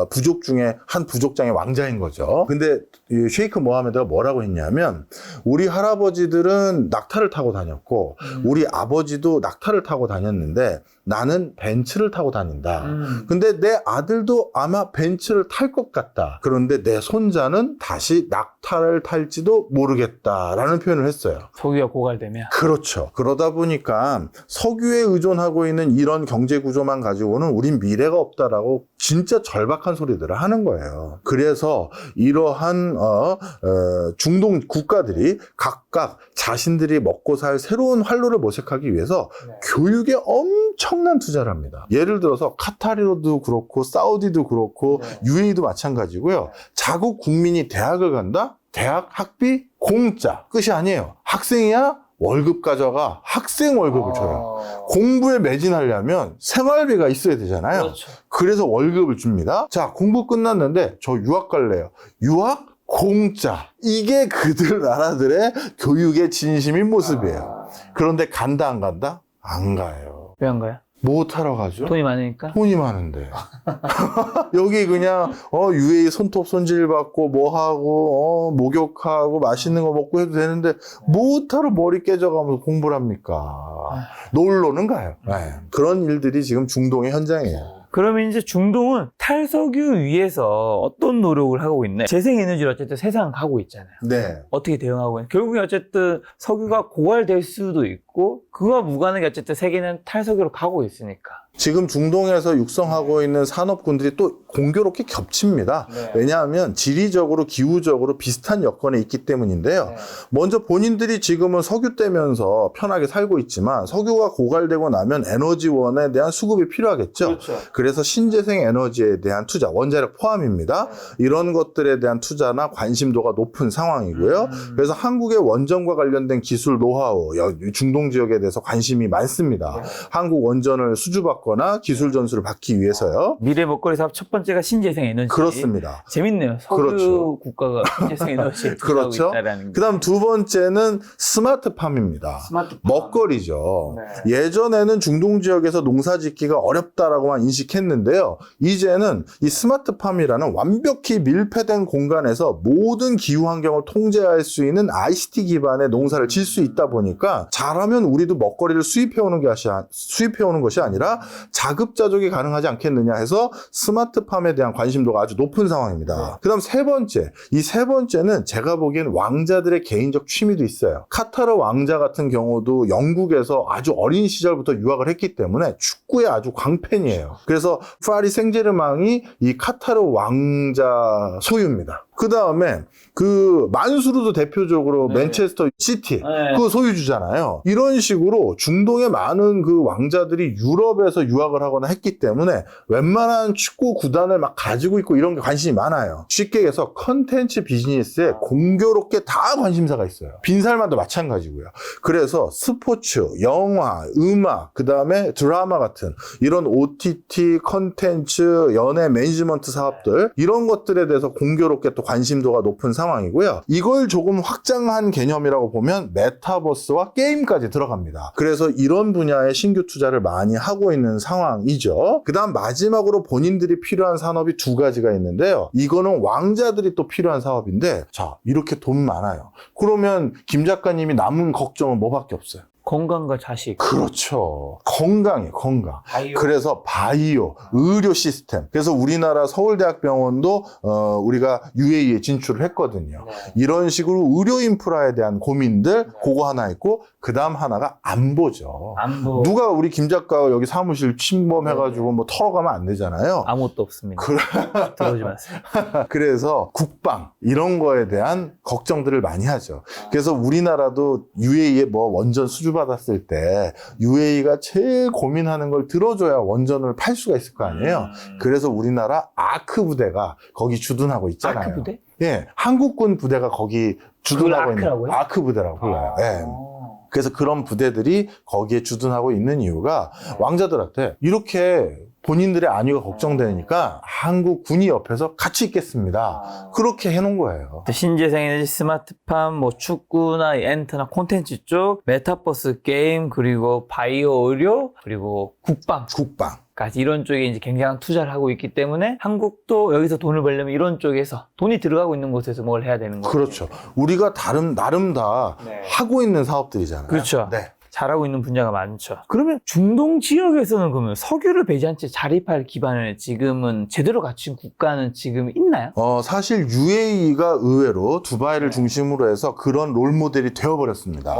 부족 중에 한 부족장의 왕자인 거죠. 근데 이 셰이크 모하메드가 뭐라고 했냐면, 우리 할아버지들은 낙타를 타고 다녔고, 우리 아버지도 낙타를 타고 다녔는데 나는 벤츠를 타고 다닌다. 근데 내 아들도 아마 벤츠를 탈 것 같다. 그런데 내 손자는 다시 낙타를 탈지도 모르겠다라는 표현을 했어요. 석유가 고갈되면. 그렇죠. 그러다 보니까 석유에 의존하고 있는 이런 경제 구조만 가지고는 우린 미래가 없다라고 진짜 절박한 소리들을 하는 거예요. 그래서 이러한 중동 국가들이 각각 자신들이 먹고 살 새로운 활로를 모색하기 위해서 교육에 엄청난 투자를 합니다. 예를 들어서 카타르도 그렇고 사우디도 그렇고 UAE도 마찬가지고요. 자국 국민이 대학을 간다? 대학 학비 공짜. 끝이 아니에요. 학생이야? 월급 가져가. 학생 월급을 줘요. 공부에 매진하려면 생활비가 있어야 되잖아요. 그렇죠. 그래서 월급을 줍니다. 자, 공부 끝났는데 저 유학 갈래요. 유학 공짜. 이게 그들 나라들의 교육의 진심인 모습이에요. 그런데 간다 안 간다? 안 가요. 왜 한 거야? 뭐 타러 가죠? 돈이 많으니까? 돈이 많은데. 여기 그냥 UAE 손톱 손질 받고 뭐 하고 목욕하고 맛있는 거 먹고 해도 되는데 뭐 타러 머리 깨져가면서 공부를 합니까? 놀러는 가요. 네. 그런 일들이 지금 중동의 현장이에요. 그러면 이제 중동은 탈석유 위해서 어떤 노력을 하고 있나요? 재생에너지를 어쨌든 세상 가고 있잖아요. 네. 어떻게 대응하고 있나요? 결국에 어쨌든 석유가 고갈될 수도 있고 그와 무관하게 어쨌든 세계는 탈석유로 가고 있으니까. 지금 중동에서 육성하고 있는 산업군들이 또 공교롭게 겹칩니다. 네. 왜냐하면 지리적으로 기후적으로 비슷한 여건에 있기 때문인데요. 네. 먼저 본인들이 지금은 석유 떼면서 편하게 살고 있지만 석유가 고갈되고 나면 에너지원에 대한 수급이 필요하겠죠. 그렇죠. 그래서 신재생 에너지에 대한 투자, 원자력 포함입니다. 이런 것들에 대한 투자나 관심도가 높은 상황이고요. 그래서 한국의 원전과 관련된 기술 노하우, 중동 지역에 대해서 관심이 많습니다. 한국 원전을 수주받거나 기술 전수를 받기 위해서요. 미래 먹거리 사업 첫 번째가 신재생 에너지. 그렇습니다. 재밌네요. 석유 그렇죠. 국가가 신재생 에너지에 투자하고 그렇죠. 있다라는 게. 그다음 두 번째는 스마트팜입니다. 스마트팜. 먹거리죠. 네. 예전에는 중동 지역에서 농사 짓기가 어렵다라고만 인식했는데요. 이제는 이 스마트팜이라는 완벽히 밀폐된 공간에서 모든 기후 환경을 통제할 수 있는 ICT 기반의 농사를 질 수 있다 보니까 잘하면 우리도 먹거리를 수입해 오는 것이 아니라 자급자족이 가능하지 않겠느냐 해서 스마트팜에 대한 관심도가 아주 높은 상황입니다. 그 다음 세 번째, 이 세 번째는 제가 보기엔 왕자들의 개인적 취미도 있어요. 카타르 왕자 같은 경우도 영국에서 아주 어린 시절부터 유학을 했기 때문에 축구에 아주 광팬이에요. 그래서 파리 생제르맹이 이 카타르 왕자 소유입니다. 그 다음에 그 만수르도 대표적으로 네. 맨체스터 시티 네. 그 소유주잖아요. 이런 식으로 중동의 많은 그 왕자들이 유럽에서 유학을 하거나 했기 때문에 웬만한 축구 구단을 막 가지고 있고 이런 게 관심이 많아요. 쉽게 해서 컨텐츠 비즈니스에 공교롭게 다 관심사가 있어요. 빈살만도 마찬가지고요. 그래서 스포츠, 영화, 음악, 그 다음에 드라마 같은 이런 OTT 컨텐츠, 연예 매니지먼트 사업들 이런 것들에 대해서 공교롭게 또 관심도가 높은 상황이고요. 이걸 조금 확장한 개념이라고 보면 메타버스와 게임까지 들어갑니다. 그래서 이런 분야에 신규 투자를 많이 하고 있는 상황이죠. 그 다음 마지막으로 본인들이 필요한 산업이 두 가지가 있는데요. 이거는 왕자들이 또 필요한 사업인데 자, 이렇게 돈 많아요. 그러면 김 작가님이 남은 걱정은 뭐밖에 없어요? 건강과 자식. 그렇죠. 건강이에요, 건강. 바이오. 그래서 바이오, 의료 시스템. 그래서 우리나라 서울대학병원도 우리가 UAE에 진출을 했거든요. 네. 이런 식으로 의료 인프라에 대한 고민들 그거 하나 있고 그 다음 하나가 안보죠. 안보. 누가 우리 김 작가가 여기 사무실 침범해가지고 뭐 털어가면 안 되잖아요. 아무것도 없습니다. 들어오지 마세요. 그래서 국방 이런 거에 대한 걱정들을 많이 하죠. 그래서 우리나라도 UAE에 뭐 원전 수주받았을 때 UAE가 제일 고민하는 걸 들어줘야 원전을 팔 수가 있을 거 아니에요. 그래서 우리나라 아크 부대가 거기 주둔하고 있잖아요. 아크 부대? 예, 한국군 부대가 거기 주둔하고 있는 아크라고요? 아크 부대라고 불러요. 예. 그래서 그런 부대들이 거기에 주둔하고 있는 이유가 왕자들한테 이렇게 본인들의 안위가 걱정되니까 한국 군이 옆에서 같이 있겠습니다. 그렇게 해놓은 거예요. 신재생 스마트팜, 뭐 축구나 엔터나 콘텐츠 쪽, 메타버스 게임, 그리고 바이오 의료, 그리고 국방. 국방. 까지 이런 쪽에 이제 굉장한 투자를 하고 있기 때문에 한국도 여기서 돈을 벌려면 이런 쪽에서 돈이 들어가고 있는 곳에서 뭘 해야 되는 거죠. 그렇죠. 우리가 나름 다 네. 하고 있는 사업들이잖아요. 그렇죠. 네. 잘하고 있는 분야가 많죠. 그러면 중동 지역에서는 그러면 석유를 배제한 채 자립할 기반을 지금은 제대로 갖춘 국가는 지금 있나요? 사실 UAE가 의외로 두바이를 중심으로 해서 그런 롤모델이 되어버렸습니다.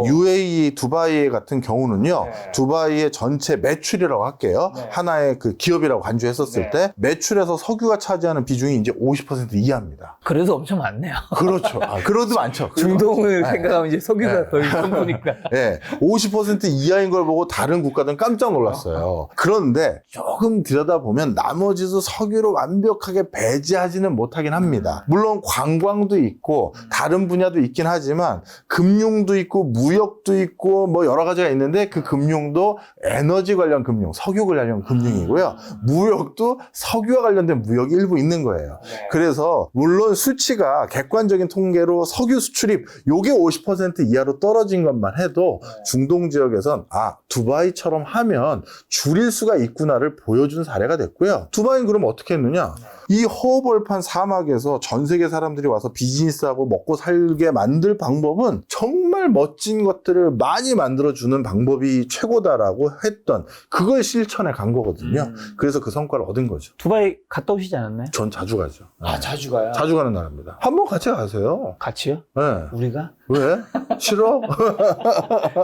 UAE 두바이 같은 경우는요, 네. 두바이의 전체 매출이라고 할게요. 네. 하나의 그 기업이라고 간주했었을 네. 때 매출에서 석유가 차지하는 비중이 이제 50% 이하입니다. 그래도 엄청 많네요. 그렇죠. 그래도 많죠. 중동을 네. 생각하면 이제 석유가 네. 덜 성분이니까. 네, 50% 이하인 걸 보고 다른 국가들은 깜짝 놀랐어요. 그런데 조금 들여다보면 나머지도 석유를 완벽하게 배제하지는 못하긴 합니다. 물론 관광도 있고 다른 분야도 있긴 하지만 금융도 있고 무역도 있고 뭐 여러 가지가 있는데 그 금융도 에너지 관련 금융, 석유 관련 금융이고요. 무역도 석유와 관련된 무역이 일부 있는 거예요. 그래서 물론 수치가 객관적인 통계로 석유 수출입 요게 50% 이하로 떨어진 것만 해도 중동 지역에선 두바이처럼 하면 줄일 수가 있구나를 보여준 사례가 됐고요. 두바이는 그럼 어떻게 했느냐? 이 허벌판 사막에서 전 세계 사람들이 와서 비즈니스하고 먹고 살게 만들 방법은 정말 멋진 것들을 많이 만들어주는 방법이 최고다라고 했던 그걸 실천해 간 거거든요. 그래서 그 성과를 얻은 거죠. 두바이 갔다 오시지 않았나요? 전 자주 가죠. 네. 자주 가요? 자주 가는 나라입니다. 한번 같이 가세요. 같이요? 네. 우리가? 왜? 싫어?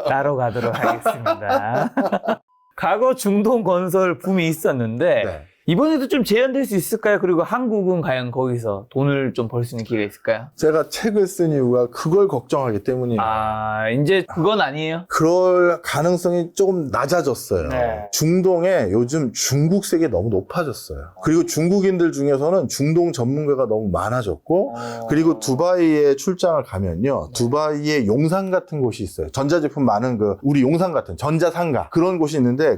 따로 가도록 하겠습니다. 과거 중동 건설 붐이 있었는데 네. 이번에도 좀 재현될 수 있을까요? 그리고 한국은 과연 거기서 돈을 좀 벌 수 있는 기회가 있을까요? 제가 책을 쓴 이유가 그걸 걱정하기 때문이에요. 이제 그건 아니에요? 그럴 가능성이 조금 낮아졌어요. 네. 중동에 요즘 중국색이 너무 높아졌어요. 그리고 중국인들 중에서는 중동 전문가가 너무 많아졌고, 그리고 두바이에 출장을 가면요. 두바이에 용산 같은 곳이 있어요. 전자제품 많은 우리 용산 같은 전자상가. 그런 곳이 있는데,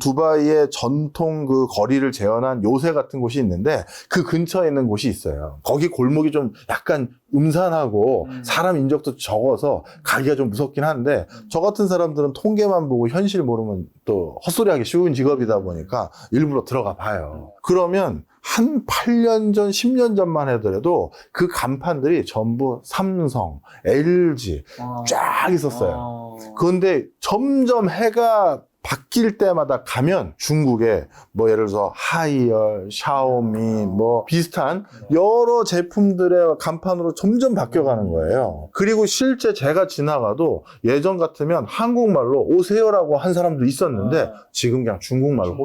두바이의 전통 거리를 재현한 요새 같은 곳이 있는데, 그 근처에 있는 곳이 있어요. 거기 골목이 좀 약간 음산하고 사람 인적도 적어서 가기가 좀 무섭긴 한데 저 같은 사람들은 통계만 보고 현실 모르면 또 헛소리하기 쉬운 직업이다 보니까 일부러 들어가 봐요. 그러면 한 8년 전, 10년 전만 하더라도 그 간판들이 전부 삼성, LG 쫙 있었어요. 그런데 점점 해가 바뀔 때마다 가면 중국에 뭐 예를 들어서 하이얼, 샤오미 뭐 비슷한 여러 제품들의 간판으로 점점 바뀌어가는 거예요. 그리고 실제 제가 지나가도 예전 같으면 한국말로 오세요라고 한 사람도 있었는데 지금 그냥 중국말로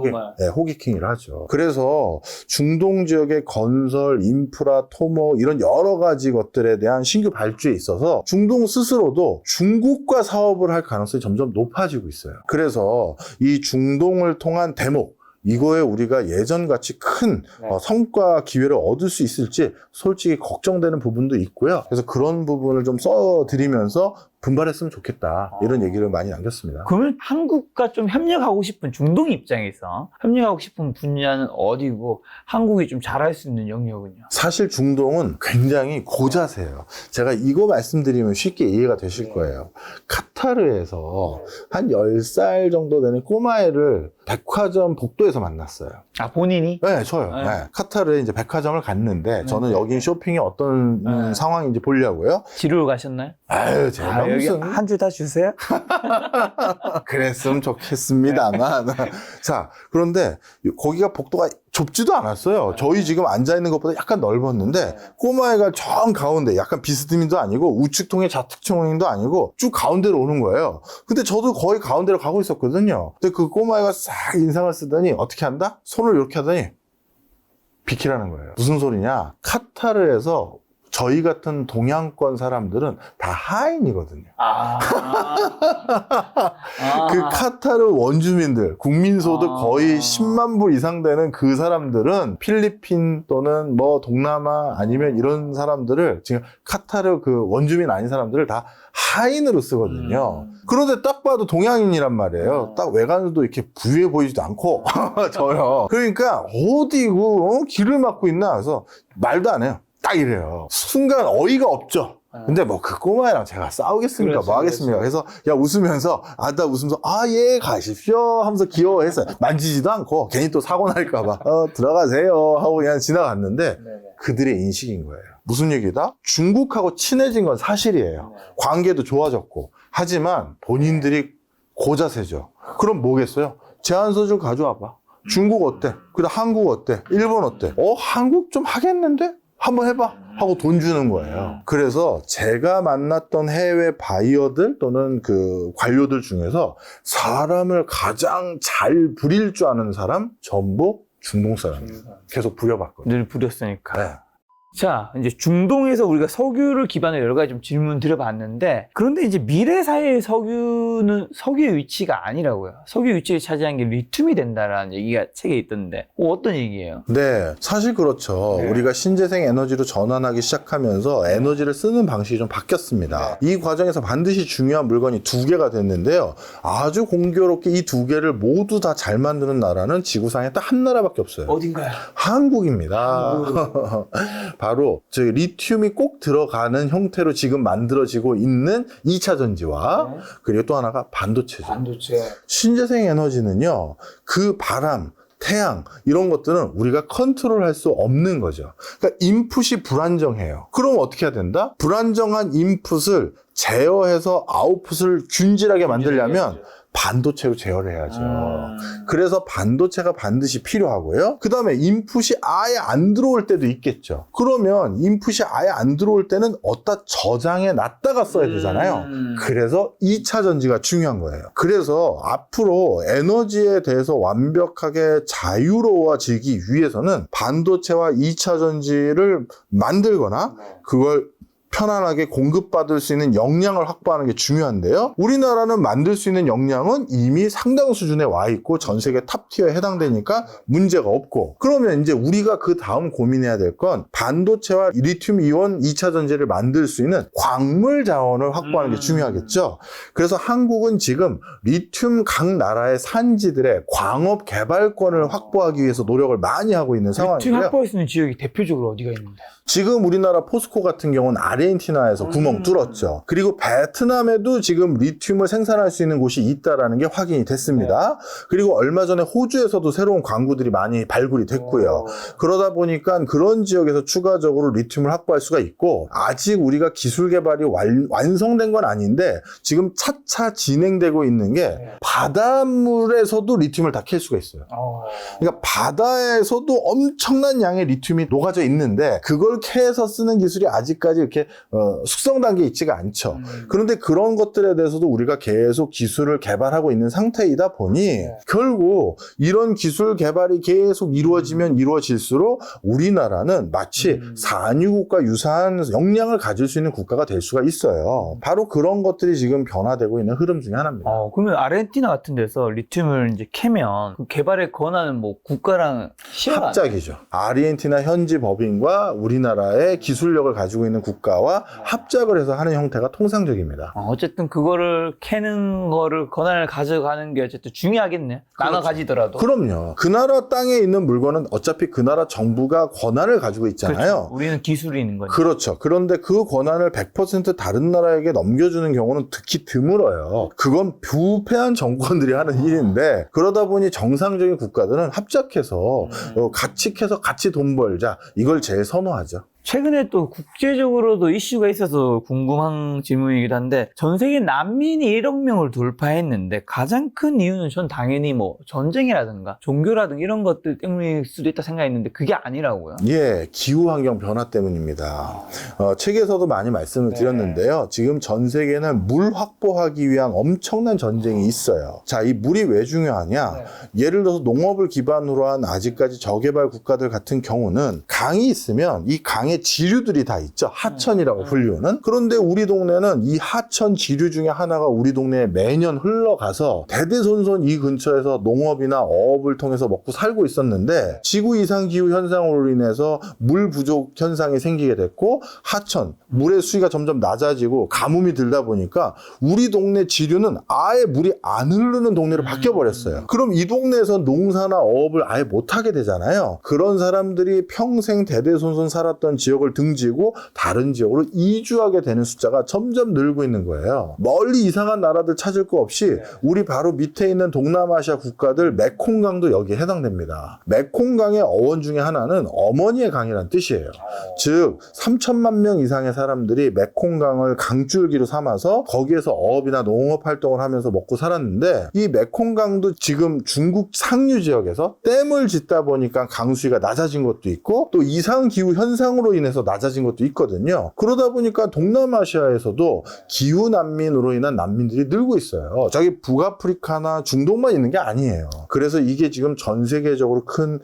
호기킹을 하죠. 그래서 중동 지역의 건설, 인프라, 토목 이런 여러 가지 것들에 대한 신규 발주에 있어서 중동 스스로도 중국과 사업을 할 가능성이 점점 높아지고 있어요. 그래서 이 중동을 통한 대목 이거에 우리가 예전같이 큰 성과 기회를 얻을 수 있을지 솔직히 걱정되는 부분도 있고요. 그래서 그런 부분을 좀 써드리면서 분발했으면 좋겠다 이런 얘기를 많이 남겼습니다. 그러면 한국과 좀 협력하고 싶은 중동 입장에서 협력하고 싶은 분야는 어디고 한국이 좀 잘할 수 있는 영역은요? 사실 중동은 굉장히 고자세예요. 제가 이거 말씀드리면 쉽게 이해가 되실 거예요. 카타르에서 한 10살 정도 되는 꼬마애를 백화점 복도에서 만났어요. 아, 본인이? 네, 저요. 네. 네. 카타르에 이제 백화점을 갔는데 저는 여기 쇼핑이 어떤 상황인지 보려고요. 지루로 가셨나요? 아유, 제가 여기 무슨 한 줄 다 주세요? 그랬으면 좋겠습니다만. 자, 그런데 거기가 복도가 좁지도 않았어요. 저희 지금 앉아있는 것보다 약간 넓었는데 꼬마애가 정 가운데 약간 비스듬히도 아니고 우측통에 좌측통행도 아니고 쭉 가운데로 오는 거예요. 근데 저도 거의 가운데로 가고 있었거든요. 근데 그 꼬마애가 싹 인상을 쓰더니 어떻게 한다? 손을 이렇게 하더니 비키라는 거예요. 무슨 소리냐? 카타르에서 저희 같은 동양권 사람들은 다 하인이거든요. 그 카타르 원주민들, 국민소득 거의 10만 불 이상 되는 그 사람들은 필리핀 또는 뭐 동남아 아니면 이런 사람들을 지금 카타르 그 원주민 아닌 사람들을 다 하인으로 쓰거든요. 그런데 딱 봐도 동양인이란 말이에요. 딱 외관도 이렇게 부유해 보이지도 않고 저요. 그러니까 어디고 길을 막고 있나 그래서 말도 안 해요. 딱 이래요. 순간 어이가 없죠. 근데 뭐 그 꼬마애랑 제가 싸우겠습니까? 그렇죠, 뭐 하겠습니까? 그래서 야 웃으면서 나 웃으면서 예 가십시오 하면서 귀여워했어요. 만지지도 않고 괜히 또 사고 날까봐 들어가세요 하고 그냥 지나갔는데 그들의 인식인 거예요. 무슨 얘기다? 중국하고 친해진 건 사실이에요. 관계도 좋아졌고 하지만 본인들이 고자세죠. 그럼 뭐겠어요? 제안서 좀 가져와봐. 중국 어때? 그다음 한국 어때? 일본 어때? 한국 좀 하겠는데? 한번 해봐 하고 돈 주는 거예요. 그래서 제가 만났던 해외 바이어들 또는 그 관료들 중에서 사람을 가장 잘 부릴 줄 아는 사람 전부 중동 사람이에요. 계속 부려봤거든요. 늘 부렸으니까. 네. 자, 이제 중동에서 우리가 석유를 기반으로 여러 가지 좀 질문 드려봤는데, 그런데 이제 미래 사회의 석유는 석유의 위치가 아니라고요. 석유 위치를 차지한 게 리튬이 된다라는 얘기가 책에 있던데, 어떤 얘기예요? 네, 사실 그렇죠. 네. 우리가 신재생 에너지로 전환하기 시작하면서 에너지를 쓰는 방식이 좀 바뀌었습니다. 이 과정에서 반드시 중요한 물건이 두 개가 됐는데요. 아주 공교롭게 이 두 개를 모두 다 잘 만드는 나라는 지구상에 딱 한 나라밖에 없어요. 어딘가요? 한국입니다. 바로 저희 리튬이 꼭 들어가는 형태로 지금 만들어지고 있는 2차 전지와 그리고 또 하나가 반도체죠. 반도체. 신재생 에너지는요, 그 바람, 태양 이런 것들은 우리가 컨트롤할 수 없는 거죠. 그러니까 인풋이 불안정해요. 그럼 어떻게 해야 된다? 불안정한 인풋을 제어해서 아웃풋을 균질하게 만들려면 반도체로 제어를 해야죠. 그래서 반도체가 반드시 필요하고요. 그 다음에 인풋이 아예 안 들어올 때도 있겠죠. 그러면 인풋이 아예 안 들어올 때는 어디다 저장해 놨다가 써야 되잖아요. 그래서 2차 전지가 중요한 거예요. 그래서 앞으로 에너지에 대해서 완벽하게 자유로워지기 위해서는 반도체와 2차 전지를 만들거나 그걸 편안하게 공급받을 수 있는 역량을 확보하는 게 중요한데요. 우리나라는 만들 수 있는 역량은 이미 상당 수준에 와 있고 전 세계 탑티어에 해당되니까 문제가 없고, 그러면 이제 우리가 그 다음 고민해야 될 건 반도체와 리튬 이온 2차 전지를 만들 수 있는 광물 자원을 확보하는 게 중요하겠죠. 그래서 한국은 지금 리튬 각 나라의 산지들의 광업 개발권을 확보하기 위해서 노력을 많이 하고 있는 리튬 상황이고요. 확보할 수 있는 지역이 대표적으로 어디가 있는데? 지금 우리나라 포스코 같은 경우는 아르헨티나에서 구멍 뚫었죠. 그리고 베트남에도 지금 리튬을 생산할 수 있는 곳이 있다라는 게 확인이 됐습니다. 그리고 얼마 전에 호주에서도 새로운 광구들이 많이 발굴이 됐고요. 그러다 보니까 그런 지역에서 추가적으로 리튬을 확보할 수가 있고, 아직 우리가 기술 개발이 완성된 건 아닌데 지금 차차 진행되고 있는 게 바닷물에서도 리튬을 다 캘 수가 있어요. 그러니까 바다에서도 엄청난 양의 리튬이 녹아져 있는데 그걸 캐서 쓰는 기술이 아직까지 이렇게 숙성 단계에 있지가 않죠. 그런데 그런 것들에 대해서도 우리가 계속 기술을 개발하고 있는 상태이다 보니 결국 이런 기술 개발이 계속 이루어지면 이루어질수록 우리나라는 마치 산유국가 유사한 역량을 가질 수 있는 국가가 될 수가 있어요. 바로 그런 것들이 지금 변화되고 있는 흐름 중에 하나입니다. 그러면 아르헨티나 같은 데서 리튬을 이제 캐면 그 개발의 권한은 뭐 국가랑 합작이죠. 아르헨티나 현지 법인과 우리나라의 기술력을 가지고 있는 국가와 합작을 해서 하는 형태가 통상적입니다. 어쨌든 그거를 캐는 거를 권한을 가져가는 게 어쨌든 중요하겠네. 나눠 가지더라도. 그럼요. 그 나라 땅에 있는 물건은 어차피 그 나라 정부가 권한을 가지고 있잖아요. 그렇죠. 우리는 기술이 있는 거니까. 그렇죠. 그런데 그 권한을 100% 다른 나라에게 넘겨주는 경우는 특히 드물어요. 그건 부패한 정권들이 하는 일인데, 그러다 보니 정상적인 국가들은 합작해서 같이 캐서 같이 돈 벌자, 이걸 제일 선호하죠. 최근에 또 국제적으로도 이슈가 있어서 궁금한 질문이기도 한데, 전 세계 난민이 1억 명을 돌파했는데 가장 큰 이유는 전 당연히 뭐 전쟁이라든가 종교라든가 이런 것들 때문일 수도 있다 생각했는데 그게 아니라고요. 예, 기후환경 변화 때문입니다. 책에서도 많이 말씀을 드렸는데요. 지금 전 세계는 물 확보하기 위한 엄청난 전쟁이 있어요. 자, 이 물이 왜 중요하냐? 예를 들어서 농업을 기반으로 한 아직까지 저개발 국가들 같은 경우는 강이 있으면 이 강에 지류들이 다 있죠. 하천이라고 불리우는. 그런데 우리 동네는 이 하천 지류 중에 하나가 우리 동네에 매년 흘러가서 대대손손 이 근처에서 농업이나 어업을 통해서 먹고 살고 있었는데, 지구 이상 기후 현상으로 인해서 물 부족 현상이 생기게 됐고 하천, 물의 수위가 점점 낮아지고 가뭄이 들다 보니까 우리 동네 지류는 아예 물이 안 흐르는 동네로 바뀌어 버렸어요. 그럼 이 동네에서 농사나 어업을 아예 못하게 되잖아요. 그런 사람들이 평생 대대손손 살았던 지역을 등지고 다른 지역으로 이주하게 되는 숫자가 점점 늘고 있는 거예요. 멀리 이상한 나라들 찾을 거 없이 우리 바로 밑에 있는 동남아시아 국가들, 메콩강도 여기에 해당됩니다. 메콩강의 어원 중에 하나는 어머니의 강이라는 뜻이에요. 즉 3천만 명 이상의 사람들이 메콩강을 강줄기로 삼아서 거기에서 어업이나 농업 활동을 하면서 먹고 살았는데, 이 메콩강도 지금 중국 상류 지역에서 댐을 짓다 보니까 강수위가 낮아진 것도 있고 또 이상 기후 현상으로 인해서 낮아진 것도 있거든요. 그러다 보니까 동남아시아에서도 기후 난민으로 인한 난민들이 늘고 있어요. 저기 북아프리카나 중동만 있는 게 아니에요. 그래서 이게 지금 전 세계적으로 큰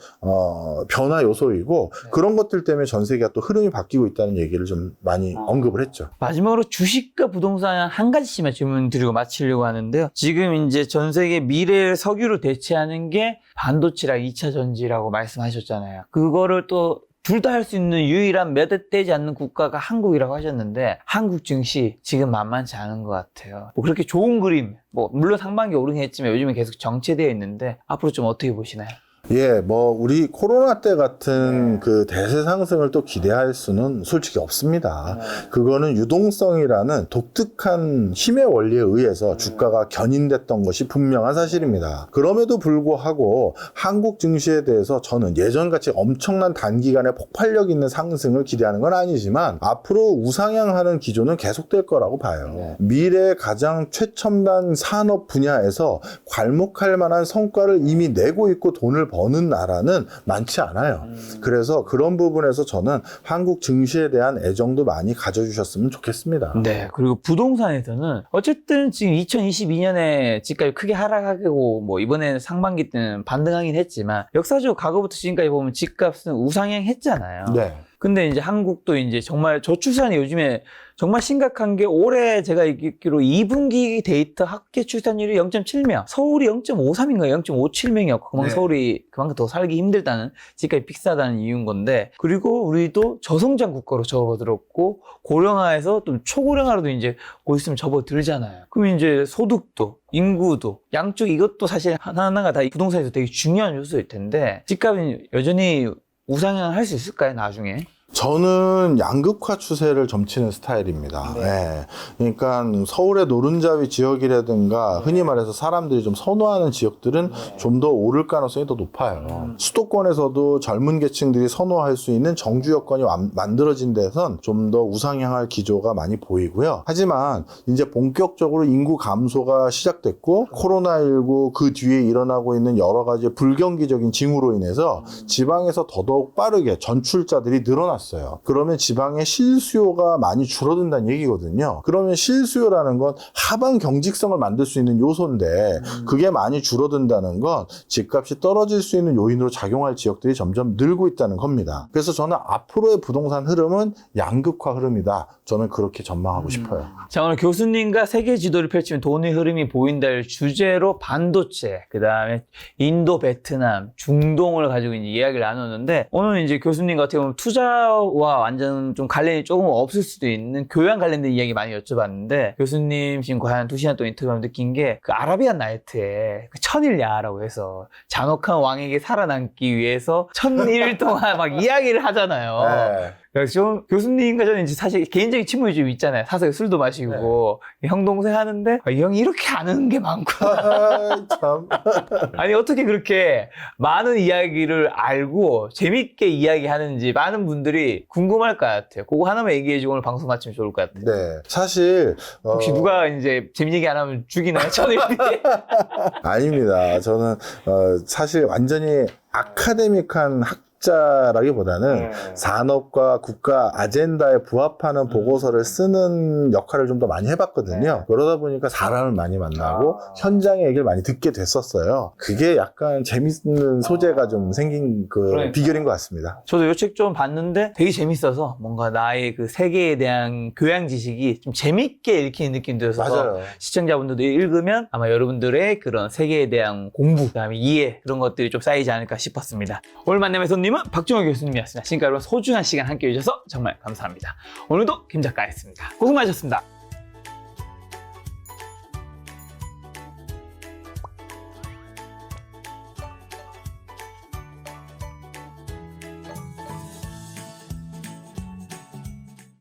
변화 요소이고, 그런 것들 때문에 전 세계가 또 흐름이 바뀌고 있다는 얘기를 좀 많이 언급을 했죠. 마지막으로 주식과 부동산 한 가지씩만 질문 드리고 마치려고 하는데요. 지금 이제 전 세계 미래를 석유로 대체하는 게 반도체랑 2차 전지라고 말씀하셨잖아요. 그거를 또 둘 다 할 수 있는 유일한 매듭되지 않는 국가가 한국이라고 하셨는데, 한국 증시 지금 만만치 않은 것 같아요. 뭐 그렇게 좋은 그림, 뭐 물론 상반기 오르긴 했지만 요즘에 계속 정체되어 있는데 앞으로 좀 어떻게 보시나요? 예, 뭐 우리 코로나 때 같은 그 대세 상승을 또 기대할 수는 솔직히 없습니다. 그거는 유동성이라는 독특한 힘의 원리에 의해서 주가가 견인됐던 것이 분명한 사실입니다. 그럼에도 불구하고 한국 증시에 대해서 저는 예전같이 엄청난 단기간에 폭발력 있는 상승을 기대하는 건 아니지만 앞으로 우상향하는 기조는 계속될 거라고 봐요. 미래의 가장 최첨단 산업 분야에서 괄목할 만한 성과를 이미 내고 있고 돈을 버는 나라는 많지 않아요. 그래서 그런 부분에서 저는 한국 증시에 대한 애정도 많이 가져주셨으면 좋겠습니다. 네, 그리고 부동산에서는 어쨌든 지금 2022년에 집값이 크게 하락하고 뭐 이번에는 상반기 때는 반등하긴 했지만 역사적으로 과거부터 지금까지 보면 집값은 우상향 했잖아요. 네. 근데 이제 한국도 이제 정말 저출산이 요즘에 정말 심각한 게, 올해 제가 읽기로 2분기 데이터 합계 출산율이 0.7명, 서울이 0.53인가요? 0.57명이었고, 그만큼 서울이 그만큼 더 살기 힘들다는, 집값이 비싸다는 이유인 건데, 그리고 우리도 저성장 국가로 접어들었고, 고령화에서 또 초고령화로도 이제 곧 있으면 접어들잖아요. 그럼 이제 소득도, 인구도, 양쪽 이것도 사실 하나하나가 다 부동산에서 되게 중요한 요소일 텐데, 집값이 여전히 우상향할 수 있을까요, 나중에? 저는 양극화 추세를 점치는 스타일입니다. 네. 그러니까 서울의 노른자위 지역이라든가 흔히 말해서 사람들이 좀 선호하는 지역들은 좀 더 오를 가능성이 더 높아요. 수도권에서도 젊은 계층들이 선호할 수 있는 정주 여건이 만들어진 데선 좀 더 우상향할 기조가 많이 보이고요. 하지만 이제 본격적으로 인구 감소가 시작됐고 코로나19 그 뒤에 일어나고 있는 여러 가지 불경기적인 징후로 인해서 지방에서 더더욱 빠르게 전출자들이 늘어났어요. 그러면 지방의 실수요가 많이 줄어든다는 얘기거든요. 그러면 실수요라는 건 하방 경직성을 만들 수 있는 요소인데 그게 많이 줄어든다는 건 집값이 떨어질 수 있는 요인으로 작용할 지역들이 점점 늘고 있다는 겁니다. 그래서 저는 앞으로의 부동산 흐름은 양극화 흐름이다. 저는 그렇게 전망하고 싶어요. 자, 오늘 교수님과 세계 지도를 펼치면 돈의 흐름이 보인다를 주제로 반도체, 그 다음에 인도, 베트남, 중동을 가지고 이제 이야기를 나눴는데, 오늘 이제 교수님 같은 경우는 투자와 완전 좀 관련이 조금 없을 수도 있는 교양 관련된 이야기 많이 여쭤봤는데, 교수님 지금 거의 한 2시간 동안 인터뷰하면 느낀 게, 그 아라비안 나이트에 그 천일야라고 해서 잔혹한 왕에게 살아남기 위해서 1000일 동안 막 이야기를 하잖아요. 네. 그래서 좀 교수님과 저는 이제 사실 개인적인 친분이 좀 있잖아요. 사석에 술도 마시고 형 동생 하는데 이 형이 이렇게 아는 게 많구나. 참. 아니 어떻게 그렇게 많은 이야기를 알고 재밌게 이야기하는지 많은 분들이 궁금할 것 같아요. 그거 하나만 얘기해주고 오늘 방송 마치면 좋을 것 같아요. 네. 사실 혹시 누가 이제 재밌는 얘기 안 하면 죽이나요? 천일 뒤에? 아닙니다. 저는 사실 완전히 아카데믹한 학자라기보다는 산업과 국가 아젠다에 부합하는 보고서를 쓰는 역할을 좀 더 많이 해봤거든요. 그러다 보니까 사람을 많이 만나고 현장의 얘기를 많이 듣게 됐었어요. 그게 약간 재밌는 소재가 좀 생긴 그 그러니까. 비결인 것 같습니다. 저도 이 책 좀 봤는데 되게 재밌어서 뭔가 나의 그 세계에 대한 교양 지식이 좀 재밌게 읽히는 느낌이 들어서 맞아요. 시청자분들도 읽으면 아마 여러분들의 그런 세계에 대한 공부, 그다음에 이해 그런 것들이 좀 쌓이지 않을까 싶었습니다. 오늘 만남의 손님은 박종호 교수님이었습니다. 지금까지 여러분 소중한 시간 함께 해주셔서 정말 감사합니다. 오늘도 김 작가였습니다. 고생 많으셨습니다.